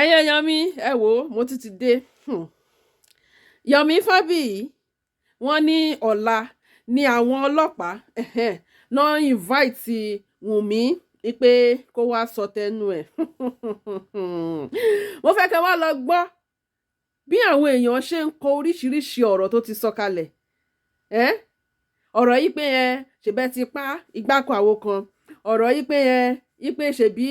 ẹ̀yin èèyàn mi ẹ wò ó mo ti dé Yomi Fabiyi wọ́n ní ọ̀la ní àwọn ọlọ́pàá náà invite Wunmi pé kó wá sọ tẹnu ẹ̀ mo fẹ́ kẹ́ wá lọ gbọ́ bí àwọn èèyàn ṣe ń kọ oríṣiríṣi ọ̀rọ̀ tó ti sọ kalẹ̀ ọ̀rọ̀ yìí pé ṣèbẹ́ ti pa ìgbákan àwo kan ọ̀rọ̀ yìí pé ipe ṣèbí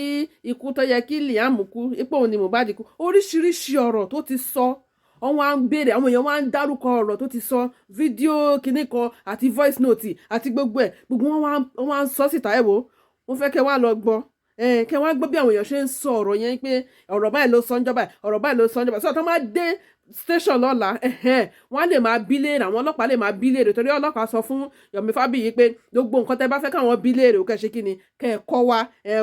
ikú tó yẹ kí Liam kú ipò òun ni Mohbad kú oríṣiríṣi ọ̀rọ̀ tó ti sọ wọ́n wá ń béèrè àwọn èèyàn wá ń dárúkọ ọ̀rọ̀ tó ti sọ fídíò kinní kan àti voice note àti gbogbo wọ́n wá ń sọ síta wò wọ́n fẹ́ kẹ́ wá lọ gbọ́ kẹ́ wá gbọ́ bí àwọn èèyàn ṣe ń sọ ọ̀rọ̀ yẹn pé ọ̀rọ̀ báyìí ló sọ ń jọba ọ̀rọ̀ báyìí ló sọ ń jọba sọ tó máa dé station lọ́la wọ́n lè máa bí léèrè àwọn ọlọ́pàá lè máa bí léèrè torí ọlọ́pàá sọ fún Yomi Fabiyi pé gbogbo nǹkan tẹ́ bá fẹ́ káwọn bí léèrè ó kẹ́ ṣe kí ni kẹ́ ẹ kọ́ wa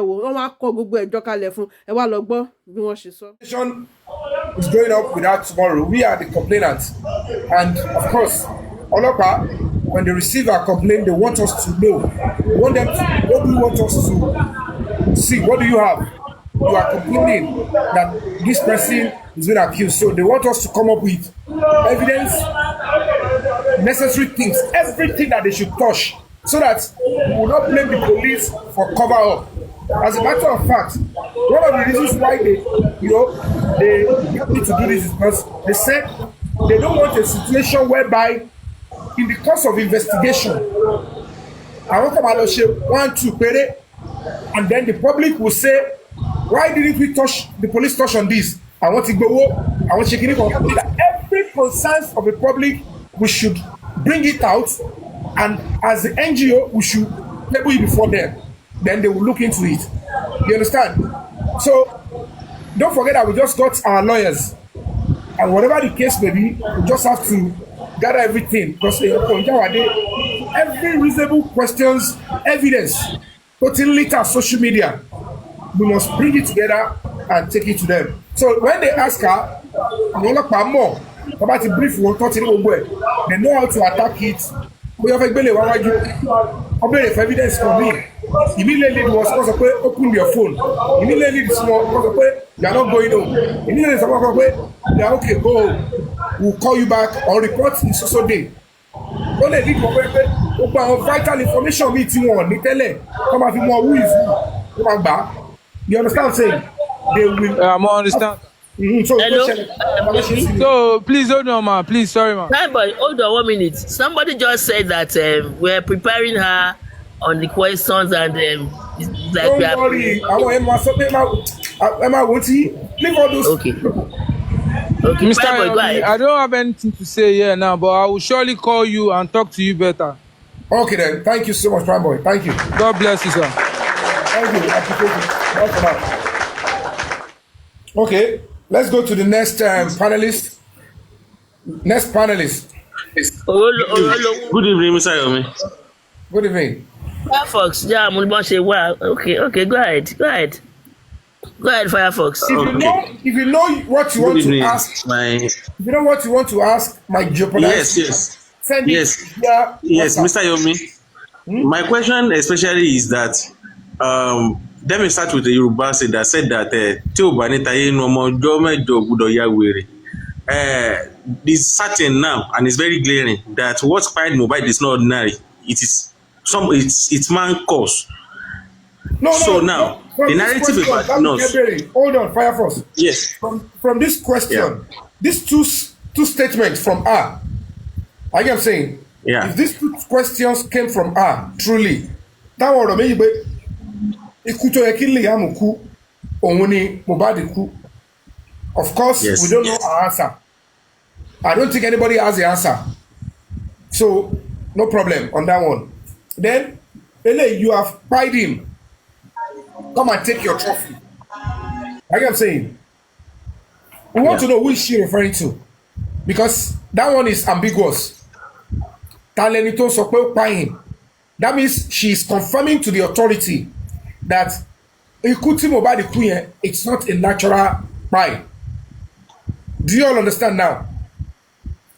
wò wọ́n wá kọ́ gbogbo ẹjọ́ kalẹ̀ fún ẹ wá lọ gbọ́ bí wọ́n ṣe sọ. Is going up without tomorrow. We are the complainants, and of course, ọlọ́pàá, when they receive our complaint, they want us to know. They want them to. What do you want us to see? What do you have? You are complaining that this person is being accused, so they want us to come up with evidence, necessary things, everything that they should touch, so that we will not blame the police for cover up. As a matter of fact, one of the reasons why they help me to do this is because they said they don't want a situation whereby, in the course of investigation, I want to 1, 2, pere, and then the public will say, why didn't we touch the police touch on this? I want to go. I want to check it out. Every concerns of the public, we should bring it out, and as the NGO, we should table it before them. Then they will look into it. You understand? So don't forget that we just got our lawyers, and whatever the case may be, we just have to gather everything because every reasonable questions, evidence, putting later social media, we must bring it together and take it to them. So when they ask her, more about the brief one, they know how to attack it. We have evidence for me. Immediately it was because open your phone. Immediately it's because you are not going home. Immediately it's because they are okay, go home. We'll call you back or report in so day. All they need for vital information meeting one. They tell them, come and more who is who. Come back. You understand what I'm saying? They will. I understand. So, hello? So please hold on, man. Please, sorry, man. Hi, boy. Hold on 1 minute. Somebody just said that we're preparing her on the questions and like don't worry. I want Emma. Leave all those. Okay. Okay, Mr. boy, go ahead. I don't have anything to say here now, but I will surely call you and talk to you better. Okay then. Thank you so much, Prime Boy. Thank you. God bless you, sir. Thank you. I appreciate it. Thanks for that. Okay, let's go to the next panelist. Next panelist. Good evening, Mr. Yomi. Good evening. Firefox, yeah, okay, go ahead. Go ahead, Firefox. If you know what you want to ask, if you know what you want to ask, my jeopardize. Yes. Send yes. it via yes, WhatsApp. Mr. Yomi. My question especially is that let me start with the Yoruba say that tí o bá ní táyé inú ọmọ ọjọ́ mẹ́jọ gbọ́dọ̀ ya wèrè. It's certain now and it's very glaring that what spied Mohbad is not ordinary. It's man cause. No, the narrative about hold on, Fireforce. Yes. From this question, these two statements from her, I am saying, if these two questions came from her, truly, that would mean of course, we don't know our answer. I don't think anybody has the answer. So, no problem on that one. Then, you have pied him. Come and take your trophy. Like I'm saying, we want to know who is she referring to. Because that one is ambiguous. That means she is confirming to the authority that it's not a natural crime. Do you all understand now?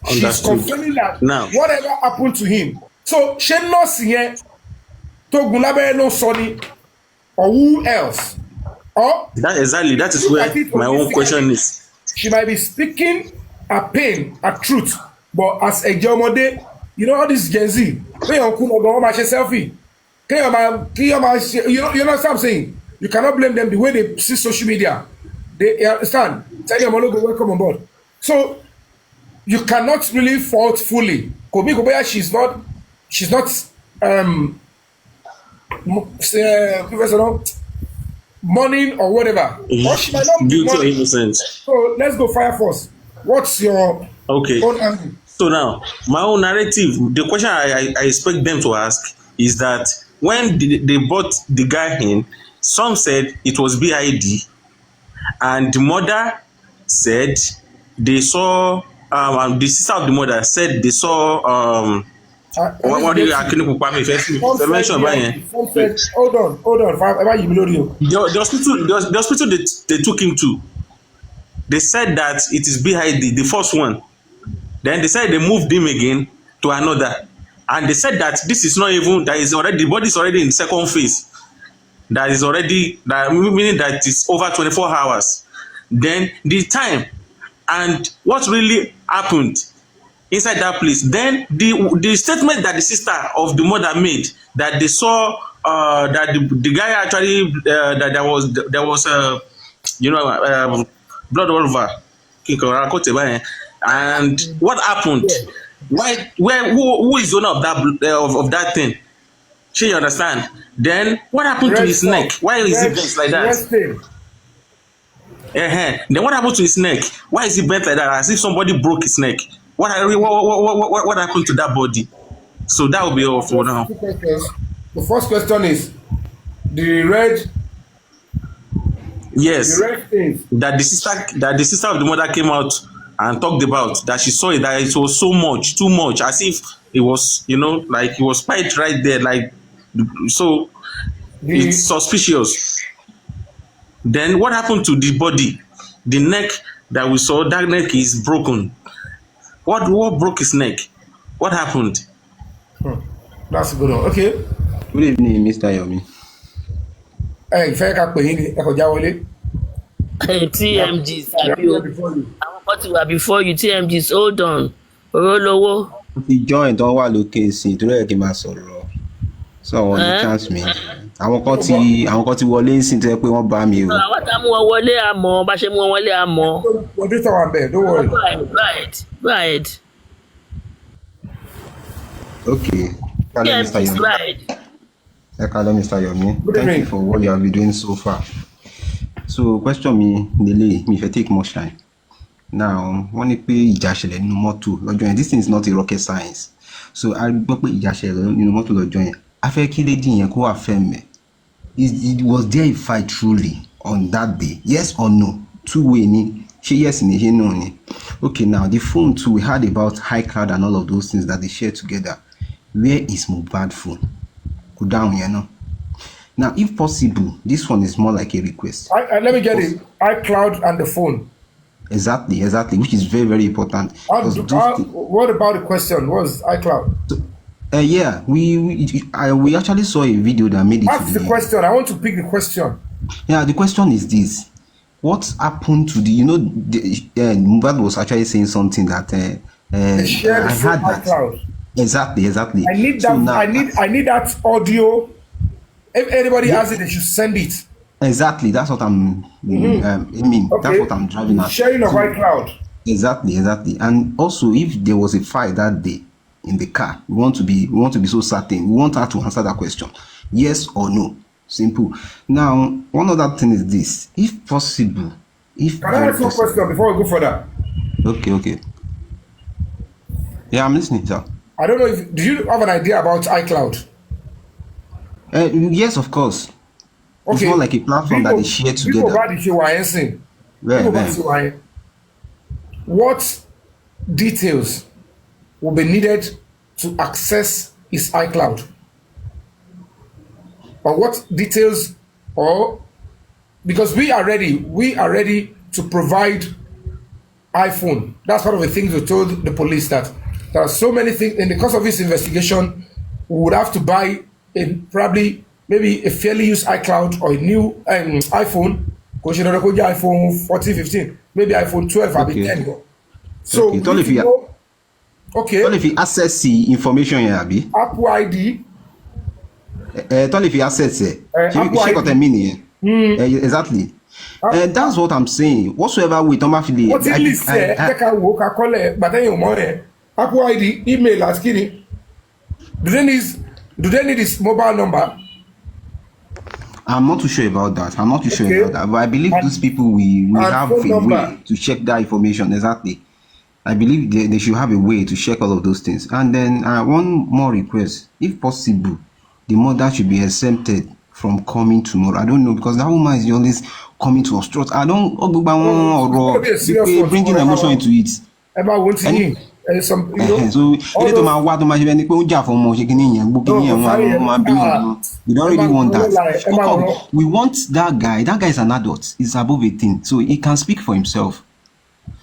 She's confirming that whatever happened to him. So, she knows here, or who else? Or That exactly. That is look where at it my own question holistically. is. She might be speaking her pain, her truth, but as a Jomode, you know all this Gen Z, when you come over, selfie, you know what I'm saying? You cannot blame them the way they see social media. They understand. Tell your logo, welcome on board. So you cannot really fault fully. Kobi Kobeya, she's not mourning or whatever. Or she might not be Guilty or mourning. innocent? So let's go fire first. What's your Okay. own angle? So now, my own narrative, the question I expect them to ask is that when they brought the guy in, some said it was BID, and the mother said they saw, the sister of the mother said they saw, what do you actually mention about him? Hold on. The hospital they took him to, they said that it is BID, the first one. Then they said they moved him again to another. And they said that this is not even, that is already, the body is already in the second phase. That is already, that meaning that it's over 24 hours. Then the time and what really happened inside that place. Then the statement that the sister of the mother made, that they saw that the guy actually, that there was blood all over. And what happened? Who is the owner of that thing? Sure, you understand? Then what happened to his neck? Why is he bent like that? Then what happened to his neck? Why is he bent like that? As if somebody broke his neck. What happened to that body? So that will be all for now. The first question is the red. Yes, the red things. that the sister of the mother came out and talked about, that she saw it, that it was so much, too much, as if it was, like it was spiked right there, like, so it's suspicious. Then what happened to the body? The neck that we saw, that neck is broken. What broke his neck? What happened? That's a good one. Okay. Good evening, Mr. Yomi. Ìfẹ́ ká pè yín ni ẹ kọjá wọlé. TMGs àbí o àwọn kan ti wà before you. TMGs, hold on, oró lówó. Mo ti join tó wà lókè sí i torí ẹ̀ kí n máa sọ̀rọ̀. So àwọn ní chance mi. Àwọn kan ti wọlé sí i tó yẹ pé wọ́n bá mi o. Àwọn tá a mú wọn wọlé àmọ́, bá ṣe mú wọn wọlé àmọ́. Wọ́n dé tàwọn abẹ́, don't worry. Go ahead. Okay. Hello, Mr. TMGs, Yomi. go ahead. Hello, Mr. Yomi. Good Thank evening. you for what you have been doing so far. So question mi delay mi fẹ́ take much time. Now wọ́n ní pé ìjà ṣẹlẹ̀ nínú mọ́tò lọ́jọ́ yẹn. This thing is not a rocket science. So a gbọ́ pé ìjà ṣẹlẹ̀ nínú mọ́tò lọ́jọ́ yẹn. A fẹ́ kí lady yẹn kó wà fẹ́ mẹ́. Was there a fight truly on that day? Yes or no? Two-way ni. Ṣé yes ni, ṣé no ni? Okay, now the phone too, we heard about iCloud and all of those things that they share together. Where is Mohbad phone? Go down here now. Now, if possible, this one is more like a request. Let me get it. iCloud and the phone. Exactly, which is very, very important. What about the question? What was iCloud? Yeah, we actually saw a video that made it. What's the question? I want to pick the question. Yeah, the question is this: what happened to Mohbad was actually saying something that I heard that. iCloud. Exactly. I need that. So now, I need that audio. If anybody has it, they should send it. Exactly. That's what I'm. Okay. That's what I'm driving at. Sharing of iCloud. Exactly. And also, if there was a fight that day in the car, we want to be so certain. We want her to answer that question, yes or no. Simple. Now, one other thing is this: if possible, can I ask you a question before we go further? Okay. Yeah, I'm listening, sir. I don't know do you have an idea about iCloud? Yes, of course. Okay. It's more like a platform that they share together. What details will be needed to access his iCloud? Or what details, because we are ready to provide iPhone. That's one of the things we told the police, that there are so many things in the course of this investigation. We would have to buy probably maybe a fairly used iCloud or a new iPhone, iPhone 14, 15, maybe iPhone 12 or 10. So okay. Tell if you know, okay. Tell if you access the information here, Abi. Apple ID. Tell if you access it. Apple Check out ID. the meaning. Exactly. That's what I'm saying. Whatsoever we don't affiliate. What it is there? Take a walk, I call it, but then you money. Apple ID, email, as kidding. Do they need this mobile number? I'm not too sure about that. Okay. About that. But I believe those people will have a number. way to check that information. Exactly. I believe they should have a way to check all of those things. And then one more request. If possible, the mother should be exempted from coming tomorrow. I don't know, because that woman is always coming to obstruct. I don't bringing emotion into it. Emma won't see some, you know, so we don't really want that. We want that guy. That guy is an adult. He's above 18, so he can speak for himself.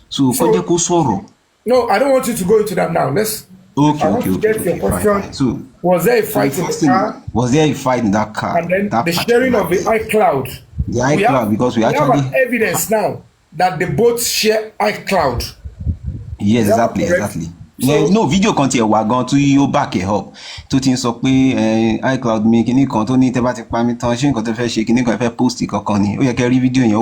So no, I don't want you to go into that now. Let's get your question. Fine. So was there a fight in the car? Was there a fight in that car? And then the sharing of the iCloud. The iCloud, because we actually have evidence now that they both share iCloud. Yes, exactly. So, no video content we're going to you back it up. To things up iCloud me kini kan tó ní tẹ́ bá ti pa mi tán ṣé nǹkan tẹ́ fẹ́ ṣe kini kan fẹ́ post kankan ni. Ó yẹ kẹ́ rí video yẹn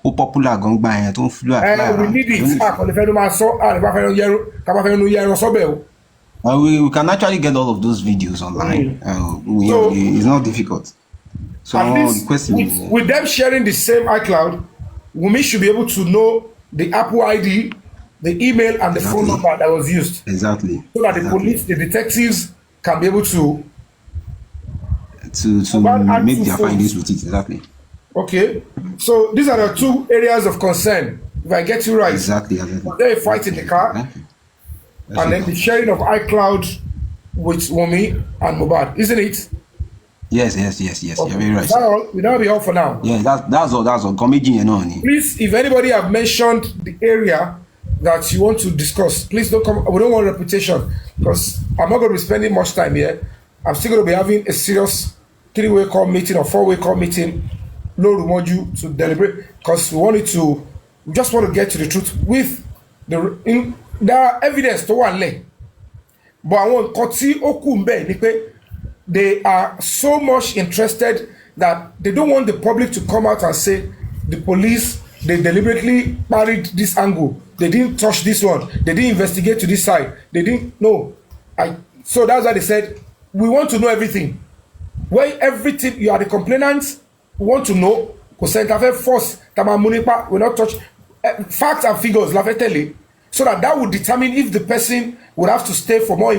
ó popular gan gba yẹn tó ń fly. We need it. Ko le fẹ́ no ma sọ, ba fẹ́ no yero, ka ba fẹ́ no yero so be o. We can actually get all of those videos online. It's not difficult. So the question is, with them sharing the same iCloud, Wunmi should be able to know the Apple ID, the email, and the phone number that was used. Exactly. So that the police, the detectives can be able to make their findings with it. Exactly. Okay. So these are the two areas of concern. If I get you right. Exactly. They fight in the car. And then the sharing of iCloud with Wunmi and Mohbad, isn't it? Yes. Okay. You're very right. That'll be all for now. Yeah, that's all. Please, if anybody have mentioned the area that you want to discuss, please don't come. We don't want reputation, because I'm not going to be spending much time here. I'm still going to be having a serious 3-way call meeting or 4-way call meeting. No, we want you to deliberate, because we just want to get to the truth with the evidence to one leg. But I want Koti Okumbe Nipe. They are so much interested that they don't want the public to come out and say the police, they deliberately married this angle. They didn't touch this one. They didn't investigate to this side. They didn't know. So that's why they said, we want to know everything. When everything, you are the complainants, we want to know. Force, will not touch facts and figures, so that would determine if the person would have to stay for more.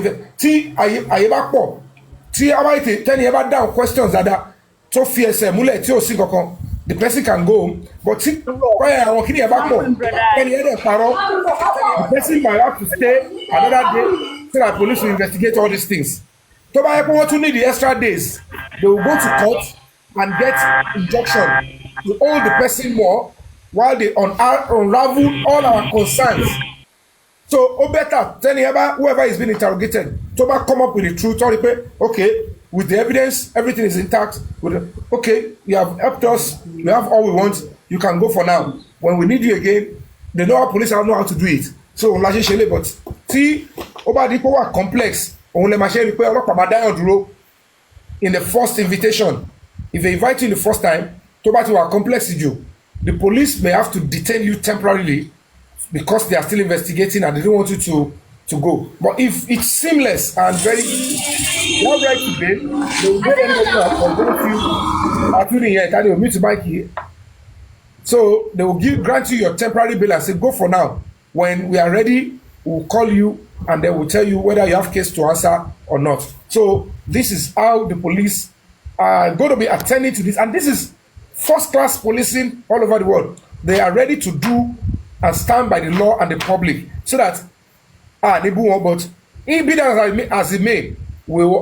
See, about it, tell you about down questions that so fierce, the person can go, but see, why I walking about more? The person might have to stay another day so that police will investigate all these things. So, by want to need the extra days, they will go to court and get injunction to hold the person more while they unravel all our concerns. So, better tell you about whoever is being interrogated to come up with the truth. Okay, with the evidence, everything is intact. Okay, you have helped us. We have all we want. You can go for now. When we need you again, they know our police know how to do it. So, but see, over the power complex. In the first invitation, if they invite you the first time, to our complex you, the police may have to detain you temporarily because they are still investigating and they don't want you to go. But if it's seamless and very not right to bail, they will get anybody that will meet to bike here. So they will grant you your temporary bail and say, go for now. When we are ready, we'll call you and they will tell you whether you have case to answer or not. So this is how the police are going to be attending to this. And this is first-class policing all over the world. They are ready to do and stand by the law and the public, so that but in be that as it may, will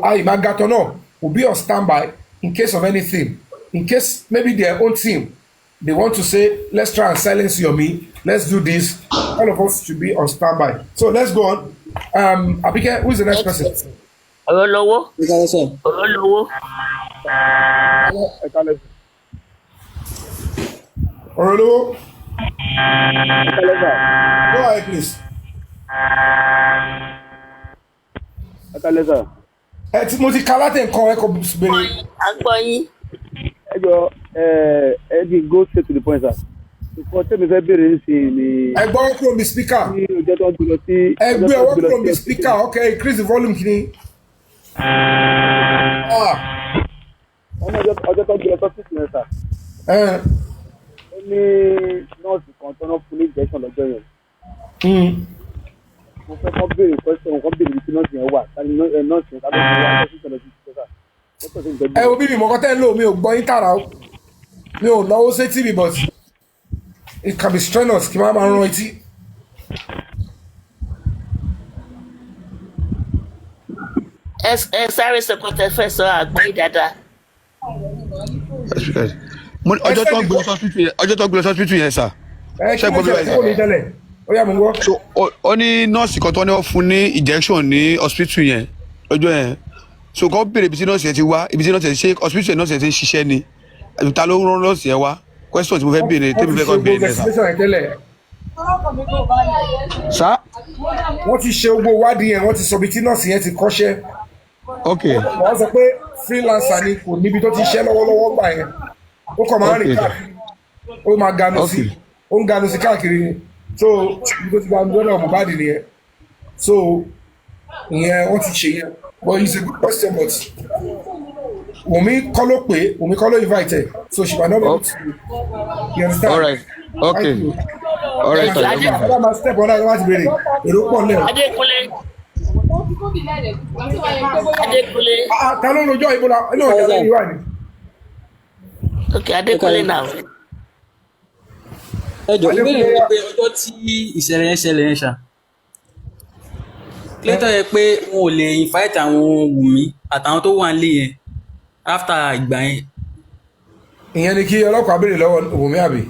be on standby in case of anything. In case maybe their own team, they want to say, let's try and silence Yomi, let's do this. All of us should be on standby. So let's go on. Abike, who is the next person? Oro Orolo. Go ahead, please. Mo ti ka láti nǹkan ẹ kò béèrè. Agbọ́yìn. Ẹ jọ ẹ di go straight to the point, sir. Nǹkan tẹ́mi fẹ́ béèrè nísìnyí ni. Ẹ gbọ́ kúrò mi speaker. Ní ọjọ́ tó ń gbé lọ sí. Ẹ gbé ọwọ́ kúrò mi speaker, okay, increase the volume kìíní. Ọjọ́ tó ń gbé lọ sọ́fíìsì yẹn, sir. Ó ní nọ́ọ̀sì kan tó náà fún ní injection lọ́jọ́ yẹn. Mo fẹ́ kọ́ béèrè question kan béèrè bí nọ́ọ̀sì yẹn wà. Nọ́ọ̀sì yẹn tábìlì yẹn wà sọ́fíìsì lọ sí ìṣẹ́, sir. Ẹ wo bí mi mọ̀kọ́ tẹ́ ń lò mi ò gbọ́ yín tààrà o. Mi ò náwó sí TV but it can be strenuous kí n máa rán etí. Ẹ sáré sọkọtẹ fẹ́ sọ àgbáyé dáadáa. Ọjọ́ tó ń gbé lọ sọ́sítù yẹn sà. Ṣé gbọ́ bí wàá yẹn? Ó yá mo ń gbọ́. So ó ní nọ́ọ̀sì kan tó ní wọ́n fún ní injection ní hospital yẹn lọ́jọ́ yẹn. So kọ́ béèrè ibi tí nọ́ọ̀sì yẹn ti wá, ibi tí nọ́ọ̀sì yẹn ṣe hospital yẹn nọ́ọ̀sì yẹn ti ń ṣiṣẹ́ ni. Ta ló ń rán nọ́ọ̀sì yẹn wá? Question tí mo fẹ́ béèrè tí mo fẹ́ kọ́ béèrè sà. Sá. Wọ́n ti ṣe gbogbo ìwádìí yẹn, wọ́n ti sọ ibi tí nọ́ọ̀sì yẹn ti kọ́ṣẹ́. Ok. Wọ́n sọ pé freelancer ni kò níbi tó ti ṣẹ́ lọ́wọ́lọ́wọ́ gbà yẹn. Ó kàn máa ń rìn káàkiri. Ó máa ganu sí. Ó ń ganu sí káàkiri ni. So ibi tó ti gba Oro Mohbad nìyẹn. So ìyẹn wọ́n ti ṣe yẹn. But it's a good question, but Wunmi kọ́ ló pé, Wunmi kọ́ ló invite, so she might not be able to. You understand? All right. Okay. All right. Ọ̀dà máa step on that láti béèrè. Èrò pọ̀ lẹ́wọ̀. Adékúnlé. Ta ló rojọ́ ìbò la? Inú ọ̀jà lẹ́yìn wà ní. Okay, Adékúnlé now. Ẹ jọ ìbéèrè mi pé ọjọ́ tí ìṣẹ̀lẹ̀ yẹn ṣẹlẹ̀ yẹn ṣá. Clayton yẹ pé wọn ò lè invite àwọn Wunmi àtàwọn tó wà nílé yẹn after ìgbà yẹn. Ìyẹn ni kí ọlọ́pàá béèrè lọ́wọ́ Wunmi àbí.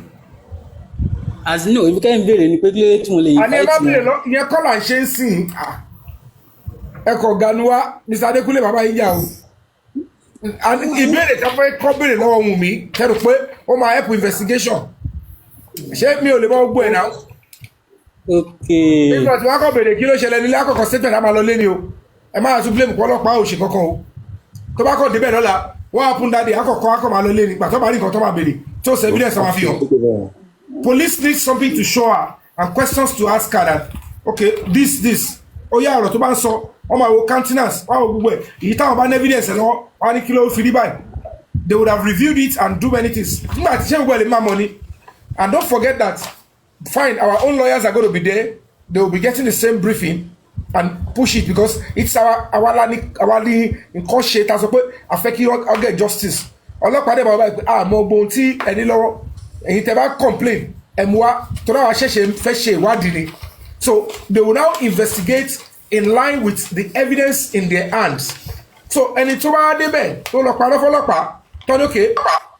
Àzínú èmi kẹ́hìn béèrè ni pé kílé tí mo lè invite wọn. Àní ẹ má béèrè lọ, ìyẹn kọ́ là ń ṣe ń sìn. Ẹ kọ̀ ganuwa, Mr. Adékúnlé bàbá yín jà o. Ìbéèrè tí a fẹ́ kọ́ béèrè lọ́wọ́ Wunmi kẹ́rù pé ó máa help investigation. Ṣé mi ò lè mọ gbọ́ ẹ̀ náà? Okay. Nígbà tí wọ́n kọ́ béèrè kí ló ṣẹlẹ̀ nílé àkọ́kọ́ statement á máa lọ lé ni o. Ẹ máa tún blame ọlọ́pàá òṣè kankan o. Tó bá kọ́ débẹ̀ lọ́la, wọ́n á pún dáadé àkọ́kọ́ akọ́ máa lọ lé ni. Gbà tó bá rí nǹkan tó máa béèrè tí ó ṣe evidence máa fi hàn. Police need something to show her and questions to ask her that okay this ó yá ọ̀rọ̀ tó bá ń sọ wọ́n máa wo countenance wọ́n á wo gbogbo ẹ̀ èyí táwọn bá ní evidence lọ́wọ́ wọ́n á ní kí ló fi rí báyìí. They would have reviewed it and do many things. Nígbà tí ṣé gbogbo ẹ̀ lè máa mọ̀ ni. And don't forget that fine, our own lawyers are going to be there. They will be getting the same briefing and push it because it's our nǹkan ṣe ta sọ pé àfẹ́ kí wọ́n get justice. Ọlọ́pàá dẹ̀ bá wà pé àmọ́ ohun tí ẹni lọ́wọ́ èyí tẹ́ bá complain ẹ̀mú wa tó náà wá ṣẹ̀ṣẹ̀ fẹ́ ṣe ìwádìí ni. So they will now investigate in line with the evidence in their hands. So ẹni tó bá débẹ̀ tó lọ parọ́ fọlọ́pàá tọ́ni okay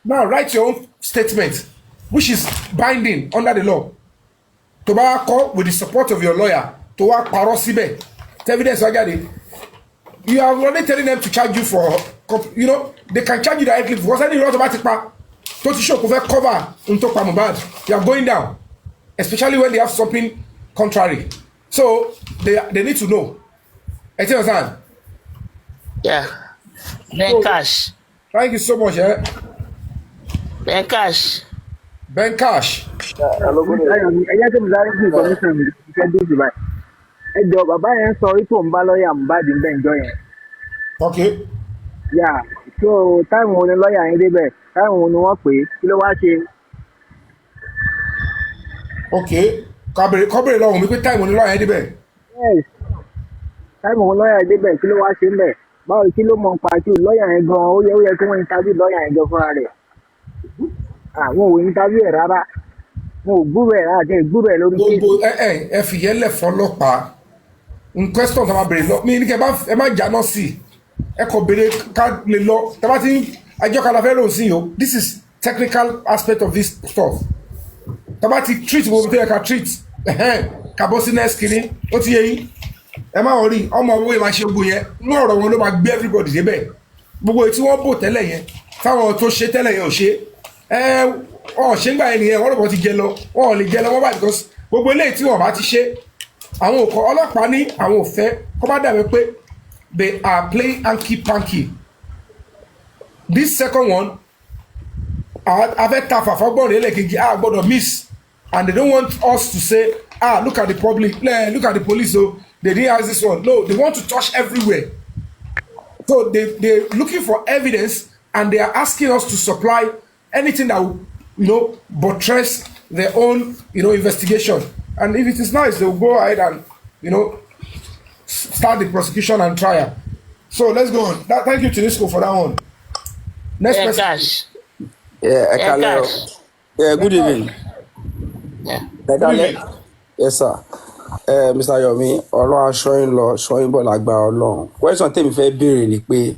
now write your own statement which is binding under the law. To bá kọ́ with the support of your lawyer to wá parọ́ síbẹ̀ the evidence wá jáde you are already telling them to charge you for they can charge you directly because any irọ́ tó bá ti pa tó ti ṣòkò fẹ́ cover n tó pa Mohbad you are going down especially when they have something contrary so they need to know. ẹ ti understand. Yeah. Ben Cash. Thank you so much. Ben Cash. Ben Cash. Ẹyẹ tó ń darí sí information mi fẹ́ dé Dubai. Ẹ jọ bàbá yẹn sọ orí tó ń bá lọ́ọ̀yà Mohbad ń bẹ̀ ń jọ yẹn. Okay. Yeah, so táìmù wo ni lọ́ọ̀yà yẹn débẹ̀ táìmù wo ni wọ́n pè é kí ló wá ṣe. Okay, kọ́bìnrin lọ́wọ́ mi pé táìmù wo ni lọ́ọ̀yà yẹn débẹ̀. Yes, táìmù wo lọ́ọ̀yà yẹn débẹ̀ kí ló wá ṣe ń bẹ̀ báwo kí ló mọ̀ nípa kí lọ́ọ̀yà yẹn gan-an ó yẹ kí wọ́n interview lọ́ọ̀yà yẹn gan fúnra rẹ̀. Àwọn ò interview ẹ̀ rárá wọn ò gbúrò ẹ̀ rárá jẹ́ ìgbúrò ẹ̀ lórí kéèkì. gbogbo ẹ fìyẹ́lẹ̀ fọlọ́pàá n question tó máa béèrè lọ mi ní kí ẹ má jáná sí i ẹ kò béèrè ká lè lọ tá bá ti ẹjọ́ kan la fẹ́ lòun sí yìí o this is technical aspect of this stuff tá bá ti treat gbogbo tó yẹ ká treat kàbọ̀ sí next kìíní ó ti yẹ yín ẹ má wọrí ọmọ owó yẹn máa ṣe gbogbo yẹn inú ọ̀rọ̀ wọn ló máa gbé everybody débẹ̀ gbogbo èyí tí wọ́n bò tẹ́lẹ̀ yẹn táwọn tó ṣe tẹ́lẹ̀ yẹn ò ṣe ṣe ń gbà yẹn nìyẹn wọ́n lọ́pọ̀ ti jẹ lọ wọ́n ò lè jẹ lọ wọ́n bá because gbogbo eléyìí tí wọ́n bá ti ṣe àwọn òkọ ọlọ́pàá ní àwọn òfẹ́ kọ́ bá dàbí pé they are playing hanky-panky. This second one afẹ́ ta fàfọ́gbọ́n rẹ̀ lẹ́ẹ̀kejì gbọ́dọ̀ miss and they don't want us to say look at the public look at the police they didn't ask this one. No, they want to touch everywhere. So they're looking for evidence and they are asking us to supply anything that will, buttress their own, investigation. And if it is nice, they'll go ahead and, start the prosecution and trial. So let's go on. Thank you, Tinisco, for that one. Next person. Good evening. Yes, sir. Mr. Yomi, Ọlọ́run aṣọ́yìn lọ ṣọ́yìn bọ̀ lágbára Ọlọ́run. Question tèmi fẹ́ béèrè ni pé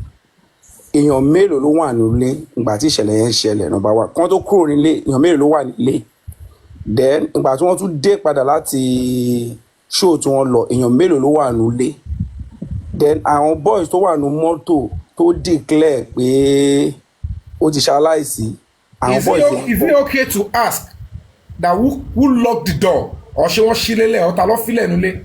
èèyàn mélòó ló wà nílé ìgbà tí ìṣẹ̀lẹ̀ yẹn ṣẹlẹ̀ number one. Kán tó kúrò nílé èèyàn mélòó ló wà nílé. Then ìgbà tí wọ́n tún dé padà láti show tí wọ́n lọ èèyàn mélòó ló wà nílé. Then àwọn boys tó wà ní mọ́tò tó declare pé ó ti ṣaláìsí. Is it okay to ask that who locked the door? Or ṣé wọ́n ṣí lélẹ̀ ọ̀tá lọ́ fílẹ̀ nílé.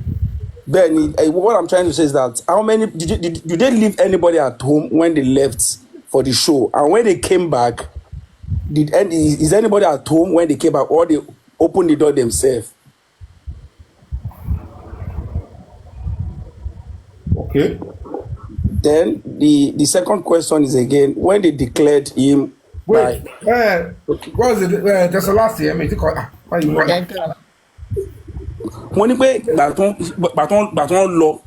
Bẹ́ẹ̀ni, what I'm trying to say is that how many did they leave anybody at home when they left for the show, and when they came back is anybody at home when they came back, or they opened the door themselves? Okay. Then the second question is again when they declared him. Wait, what was it? There's a last year. Wọ́n ní pé gbà tó ń lọ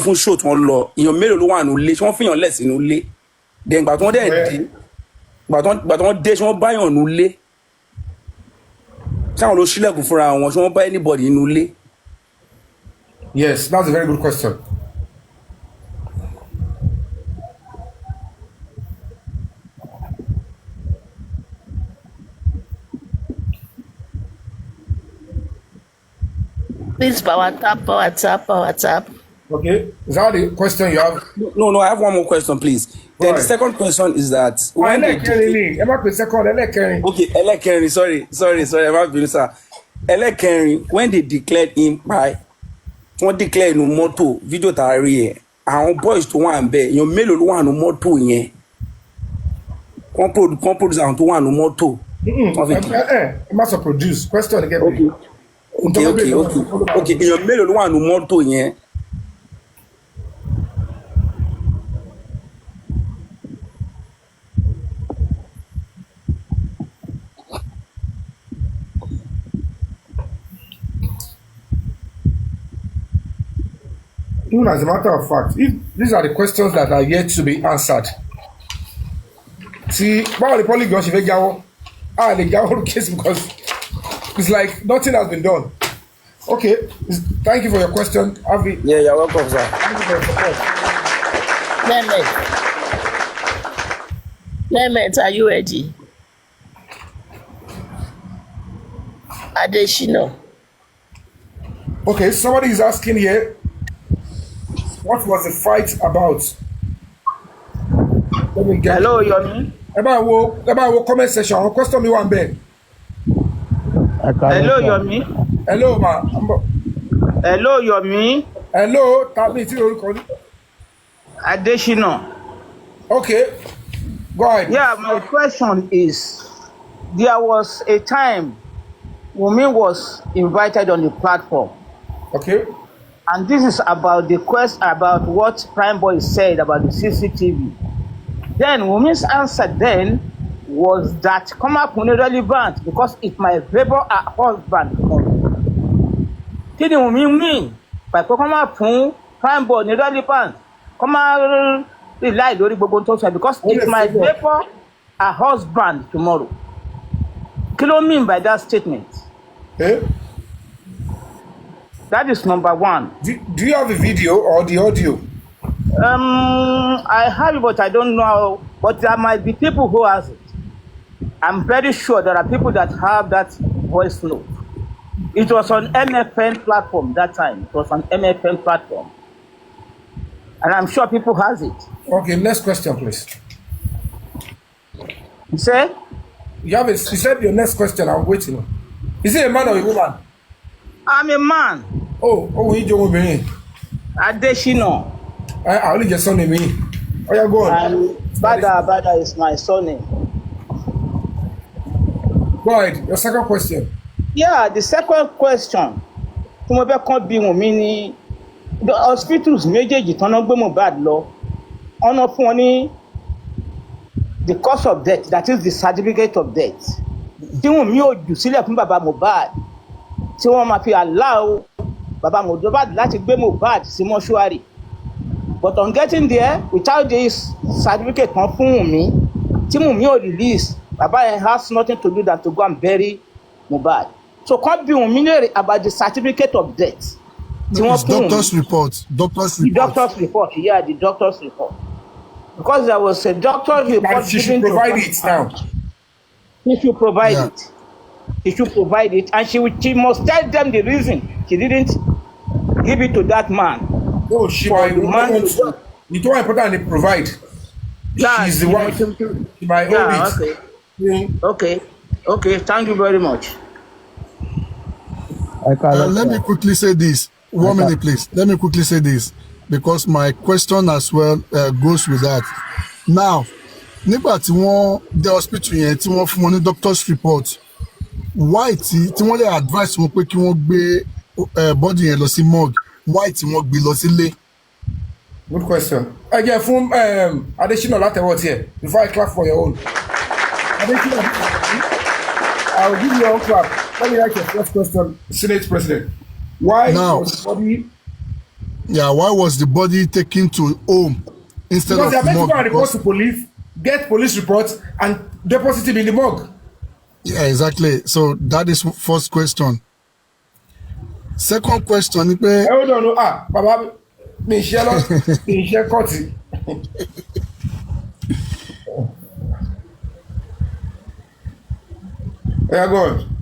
fún show tó ń lọ èèyàn mélòó ló wà nílé tí wọ́n fìyàn lẹ̀ sínú ilé then gbà tó ń dé tí wọ́n báyàn nílé táwọn ló ṣílẹ̀kùn fúnra wọn tí wọ́n bá anybody nínú ilé. Yes, that's a very good question. Please power tap. Okay, is that the question you have? No, I have one more question, please. Then the second question is that when Elekerin, sorry, I'm not sir. Elekerin, when they declared him by wọ́n declare inú mọ́tò fídíò tá a rí ẹ̀ àwọn boys tó wà ń bẹ̀ èèyàn mélòó ló wà nínú mọ́tò yẹn wọ́n produce àwọn tó wà nínú mọ́tò. Ẹ má sọ produce question again. Okay, èèyàn mélòó ló wà nínú mọ́tò yẹn. Even as a matter of fact, if these are the questions that are yet to be answered. See, báwo ni polygon ṣe fẹ́ jáwọ́? Lè jáwọ́ case because it's like nothing has been done. Okay, thank you for your question, Avi. Yeah, you're welcome, sir. Thank you for your support. Clement, are you ready? Adeshina. Okay, somebody is asking here, what was the fight about? Let me get. Hello, Yomi. Ẹ bá wo comment section. Àwọn question mi wà ń bẹ̀. Hello, Yomi. Hello, ma. Hello, Yomi. Hello, tàbí tí orúkọ ní. Adeshina. Okay, go ahead. Yeah, my question is, there was a time Wunmi was invited on the platform. Okay. And this is about the quest about what Prime Boy said about the CCTV. Then Wunmi's answer then was that come up with irrelevant because it might favor her husband. Kí ni Wunmi mean by come up with Prime Boy irrelevant? Come on, rely lórí gbogbo tó sọ because it might favor her husband tomorrow. Kí ló mean by that statement? Eh? That is number one. Do you have a video or the audio? I have it, but I don't know. But there might be people who has it. I'm very sure there are people that have that voice note. It was on MFN platform that time. It was on MFN platform. and I'm sure people has it. Okay, next question, please. You say? You said your next question. I'm waiting. Is it a man or a woman? I'm a man. You Jowo Ara. Adeshina. I only just son me. Oh, yeah, go on. And Bada is my surname. Go ahead. Your second question. Yeah, the second question. Tí mo fẹ́ kàn bí Wunmi ní the hospitals méjèèjì tán náà gbé Mohbad lọ. Ọ̀nà fún wọn ní the cause of death, that is the certificate of death. Tí Wunmi ò jù sílẹ̀ fún bàbá Mohbad. Tí wọ́n máa fi allow bàbá Mohbad láti gbé Mohbad sí mọ́ṣúárì. But on getting there, without this certificate kan fún Wunmi, tí Wunmi ò release, bàbá yẹn has nothing to do than to go and bury Mohbad. So come be Wunmi about the certificate of death. It's doctor's report. Doctor's report. The doctor's report. Yeah, the doctor's report. Because there was a doctor's report. She should provide it now. She should provide it. She should provide it, and she must tell them the reason she didn't give it to that man. No, she might want to. You don't important to provide. Yeah, she's the one. She might hold it. Okay. Okay. Thank you very much. Let me quickly say this. 1 minute, please. Let me quickly say this because my question as well goes with that. Now, nígbà tí wọ́n dé hospital yẹn tí wọ́n fún wọn ní doctor's report, why tí wọ́n lè advice wọn pé kí wọ́n gbé body yẹn lọ sí morgue, why tí wọ́n gbé lọ sílé? Good question. Again, from Adeshina látẹ̀wọ̀ tiẹ̀ before I clap for your own. Adeshina, I will give you your own clap. Let me ask your first question, Senate President. Why was the body? Yeah, why was the body taken to home instead because of the morgue? Because they are meant to go and report to police, get police reports, and deposit it in the morgue. Yeah, exactly. So that is first question. Second question is pé. Hold on, Baba, mi share kọ́ọ̀tì. Yeah, go on.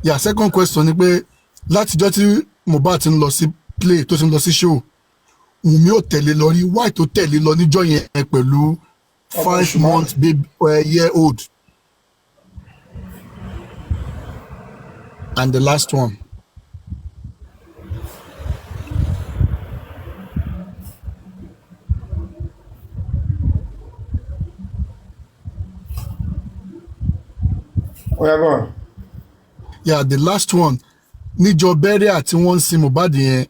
Yeah, second question ni pé látijọ́ tí Mohbad ti ń lọ sí play tó ti ń lọ sí show Wunmi ò tẹ̀lé lọ rí why tó tẹ̀lé lọ níjọ́ yẹn pẹ̀lú 5 months baby year old. And the last one. Where go on? Yeah, the last one. Níjọ́ burial tí wọ́n ń sin Mohbad yẹn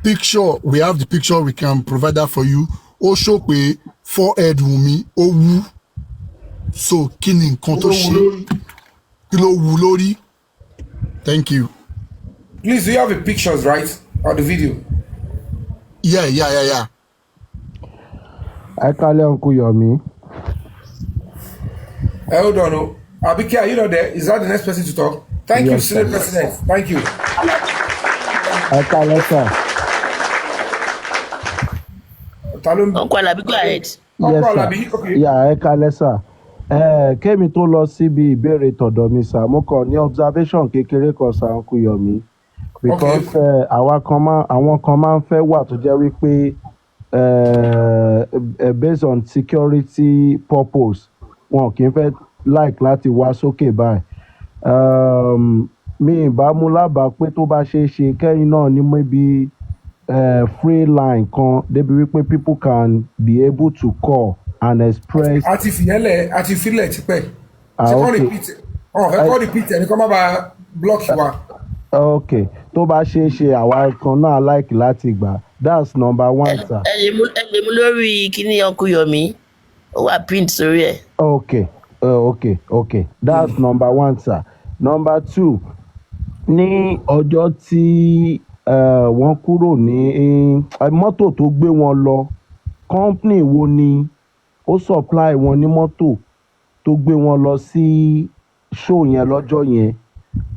picture, we have the picture, we can provide that for you. Ó show pé forehead Wunmi ó wú. So kí ni nǹkan tó ṣe? Kí ló wú lórí? Thank you. Please, do you have the pictures, right? Or the video? Yeah. I call Uncle Yomi. Hold on. Abike, are you not there? Is that the next person to talk? Thank you, Senate President. Thank you. I call sir. Uncle Alabi, go ahead. Yes, sir. Okay. Yeah, I call sir. Kémi tó lọ síbi ìbéèrè tọ̀dọ̀ mi sir, mo kàn ní observation kékeré kan sir Uncle Yomi. Because àwọn kan máa ń fẹ́ wà tó jẹ́ wípé based on security purpose wọn kì í fẹ́ like láti wá sókè báyìí. Mi ìbámu lábàá pé tó bá ṣeé ṣe kẹ́yìn náà ní maybe free line kan débi wípé people can be able to call and express. Àti filẹ̀ tipẹ́. Ṣé kọ́ repeat? Fẹ́ kọ́ repeat ẹni kọ́ má ba block wa. Okay, tó bá ṣeé ṣe àwa kan náà like láti gbà. That's number one, sir. Ẹ lè mú lórí kíní Uncle Yomi. Ó wà print sórí ẹ̀. Okay. That's number one, sir. Number two, ní ọjọ́ tí wọ́n kúrò ní mọ́tò tó gbé wọn lọ, company wo ni ó supply wọn ní mọ́tò tó gbé wọn lọ sí show yẹn lọ́jọ́ yẹn?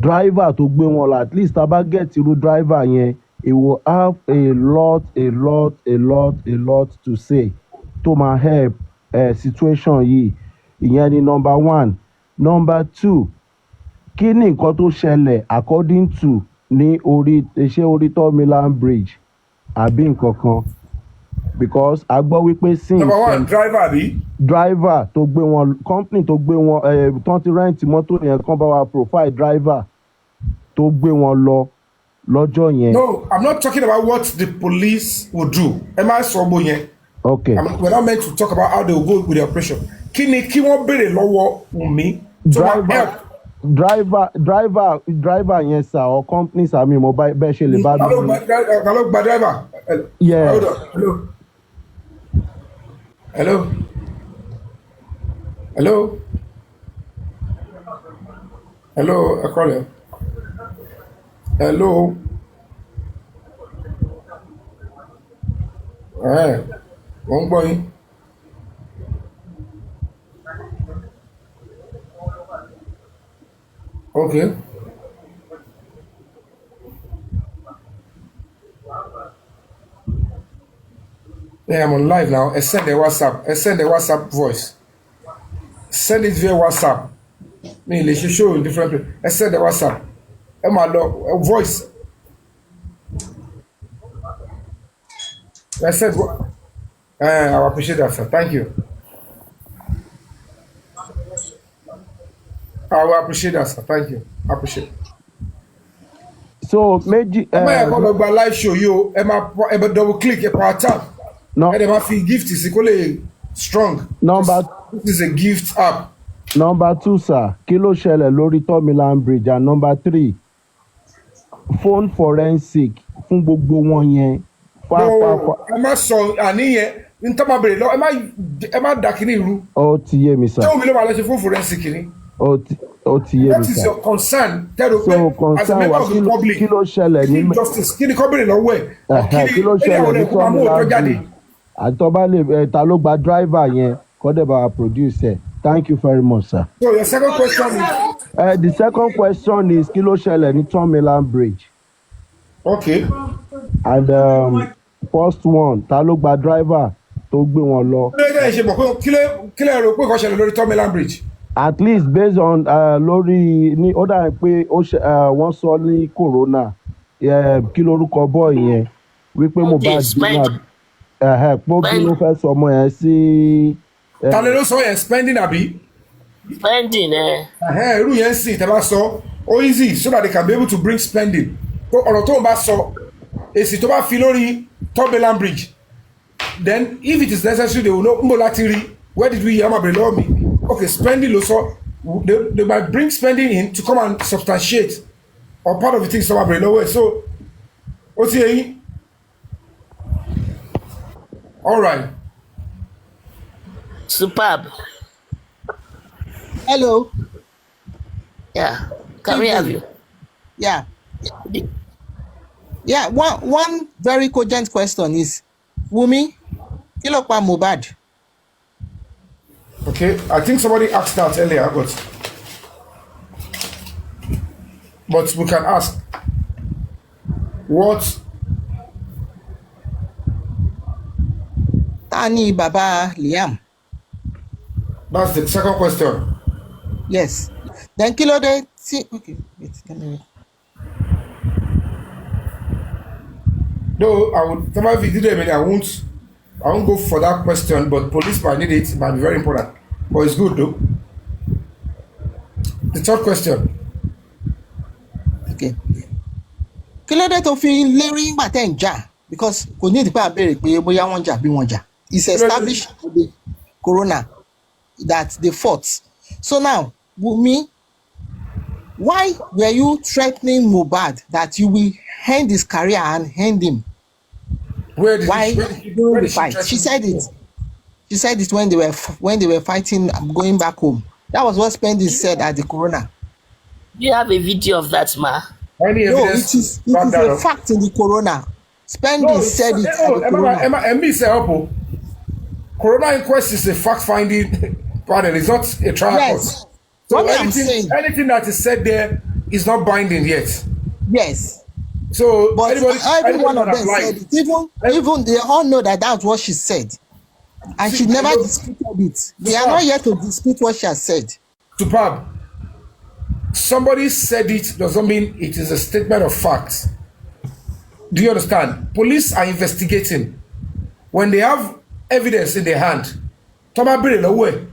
Driver tó gbé wọn lọ, at least tá bá get irú driver yẹn, he will have a lot to say to máa help situation yìí. Ìyẹn ni number one. Number two, kí ni nǹkan tó ṣẹlẹ̀ according to ní orí Third Mainland Bridge àbí nǹkan kan? because a gbọ́ wípé since number one driver bí. driver tó gbé wọn company tó gbé wọn tán ti rent mọ́tò yẹn kán bá wa profile driver tó gbé wọn lọ lọ́jọ́ yẹn. No, I'm not talking about what the police will do. Am I sọ bó yẹn? Okay. We're not meant to talk about how they will go with the operation. Kí ni kí wọ́n béèrè lọ́wọ́ Wunmi to help? driver yẹn sà or company sàmì mo bẹ́ẹ̀ ṣe lè bá mi. Hello, gba driver. Yeah. Hold on. Hello. Hello. Hello. I call him. Hello. Mo ń gbọ́ yín. Okay. Yeah, I'm on live now. I send the WhatsApp voice. Send it via WhatsApp. Me, they should show in different places. I send the WhatsApp. Voice. I said, I appreciate that, sir. Thank you. I will appreciate that, sir. Thank you. I appreciate it. So, méjì. Ẹ máa kọ́ lọ gba live show yìí o, ẹ máa double click, ẹ power tap. No. Ẹ dẹ̀ máa fi gift sí kó lè strong. This is a gift app. Number 2, sir. Kí ló ṣẹlẹ̀ lórí Tomiland Bridge? And number 3, phone forensic fún gbogbo wọn yẹn. Ẹ má sọ àníyẹn ní tọ́ máa bèrè lọ, ẹ má dà kíní irú. Ó ti yé mi, sir. Ṣé omi ló máa lọ ṣe fún forensic ni? Ó ti yé mi, sir. That is your concern. Tẹ́lẹ̀ pé as a member of the public, kí ló ṣẹlẹ̀ ní justice, kí ni kọ́ bèrè lọ́wọ́ ẹ̀? Kí ló ṣẹlẹ̀ ní Tomiland Bridge? Àtọ́bá lè ta ló gba driver yẹn kọ́ dẹ̀ bá wa produce ẹ̀. Thank you very much, sir. So your second question is? The second question is kí ló ṣẹlẹ̀ ní Tomiland Bridge? Okay. And first one, ta ló gba driver tó gbé wọn lọ? Kí lè rò pé kò ṣẹlẹ̀ lórí Tomiland Bridge? At least based on lórí ní ó dà pé wọ́n sọ ní corona kí lórúkọ boy yẹn wípé Mohbad pọ́ bí ló fẹ́ sọ ọmọ yẹn sí. Ta ló sọ yẹn spending àbí? Spending irú yẹn sì tẹ́ bá sọ ó easy so that they can be able to bring spending. Ọ̀rọ̀ tó ń bá sọ èsì tó bá fi lórí Tomiland Bridge, then if it is necessary they will know nbo láti rí where did we hear ma bèrè lọ́wọ́ mi. Okay, spending ló sọ they might bring spending in to come and substantiate or part of the things tó ma bèrè lọ́wọ́ ẹ̀ so ó ti yẹ yín. All right. Superb. Hello. Yeah. Can we have you? Yeah. Yeah. One very cogent question is, Wunmi, kí ló pa Mohbad? Okay, I think somebody asked that earlier, but we can ask what. Tani Baba Liam. That's the second question. Yes. Then kí ló dé tí. Okay, wait, let me. Though I won't go for that question, but police might need it. It might be very important. But it's good though. The third question. Okay. Kí ló dé tó fi lérí ìgbà tẹ́ ń jà? Because kò ní ìdípẹ́ àbẹ̀rẹ̀ pé bóyá wọ́n jà bí wọ́n jà. It's established the corona that they fought. So now, Wunmi, why were you threatening Mohbad that you will end his career and end him? Why during the fight? She said it. She said it when they were fighting, going back home. That was what Spendi said at the corona. Do you have a video of that, ma? No, it is a fact in the corona. Spendi said it at the corona. Corona inquest is a fact-finding panel. It's not a trial court. Yes. So anything that is said there is not binding yet. Yes. So but every one of them said it. Even they all know that that's what she said. And she never disputed it. They are not yet to dispute what she has said. Superb. Somebody said it doesn't mean it is a statement of facts. Do you understand? Police are investigating. when they have evidence in their hand, Toba Bere Lowe,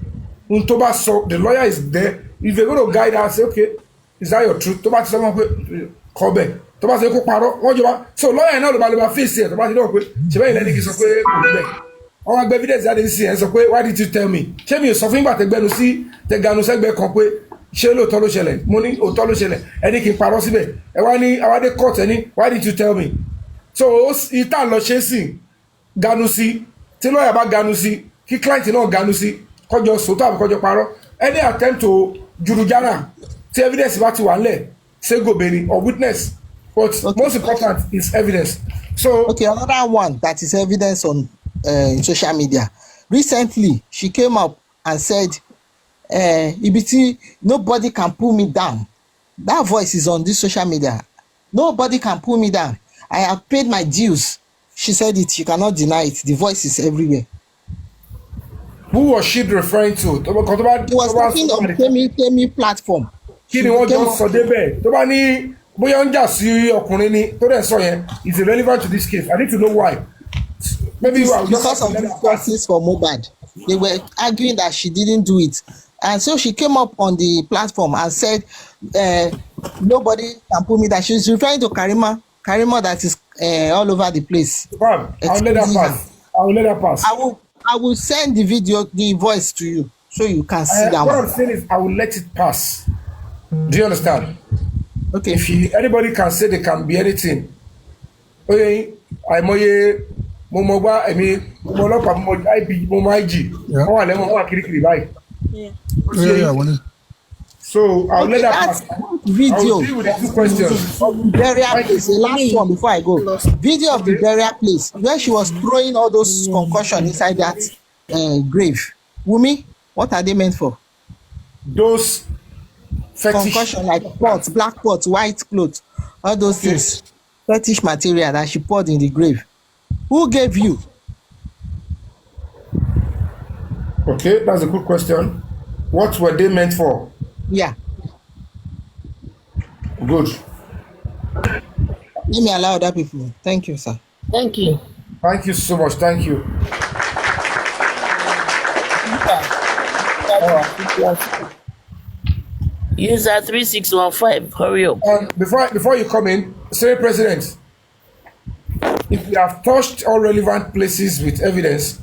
Untoba so the lawyer is there. If they're going to guide us, say, okay, is that your truth? Toba someone call back. Toba say, what you want? So lawyer now about face here. Toba don't quit. She may let it go back. All my evidence that is here. So why did you tell me? Tell me something about the Benusi, the Ganusek Bekonque, Shelo Tolo Shele, money or Tolo Shele, and he can parosibe. And why they caught any? Why did you tell me? So Itan lo chasing Ganusi, tell lawyer about Ganusi, he client no Ganusi, Kojo Sota, Kojo Paro, any attempt to Jurujana, say evidence about you and say go Benny or witness. But most important is evidence. So okay, another one that is evidence on social media. Recently, she came up and said, "Ibiti, nobody can pull me down." That voice is on this social media. Nobody can pull me down. I have paid my dues. She said it. She cannot deny it. The voice is everywhere. Who was she referring to? He was talking on Kemi platform. Kí ni wọ́n jọ sọ débẹ̀? Tó bá ní bóyá ń jà sí ọkùnrin ni tó dẹ̀ sọ yẹn is irrelevant to this case. I need to know why. Maybe because of the justice for Mohbad. They were arguing that she didn't do it. And so she came up on the platform and said, nobody can put me down. She was referring to Karima that is all over the place. I'll let her pass. I will send the video, the voice to you so you can see that what one. I'm saying is I will let it pass. Do you understand? Okay. If anybody can say they can be anything. Okay, àìmọye mo mọ gbá èmi mo ọlọ́pàá mo ib mo mọ ig wọ́n wà lẹ́mọ̀ wọ́n wà kirikiri báyìí. So I'll let that pass. Video. I will deal with the two questions. Of the burial place. The last one before I go. Video of the burial place where she was throwing all those concussion inside that grave. Wunmi, what are they meant for? Those fetish concussion, like pots, black pots, white clothes, all those things. Fetish material that she poured in the grave. Who gave you? Okay, that's a good question. What were they meant for? Yeah. Good. Let me allow other people. Thank you, sir. Thank you. Thank you so much. Thank you. User 3615, hurry up. Before you come in, say President, if we have touched all relevant places with evidence,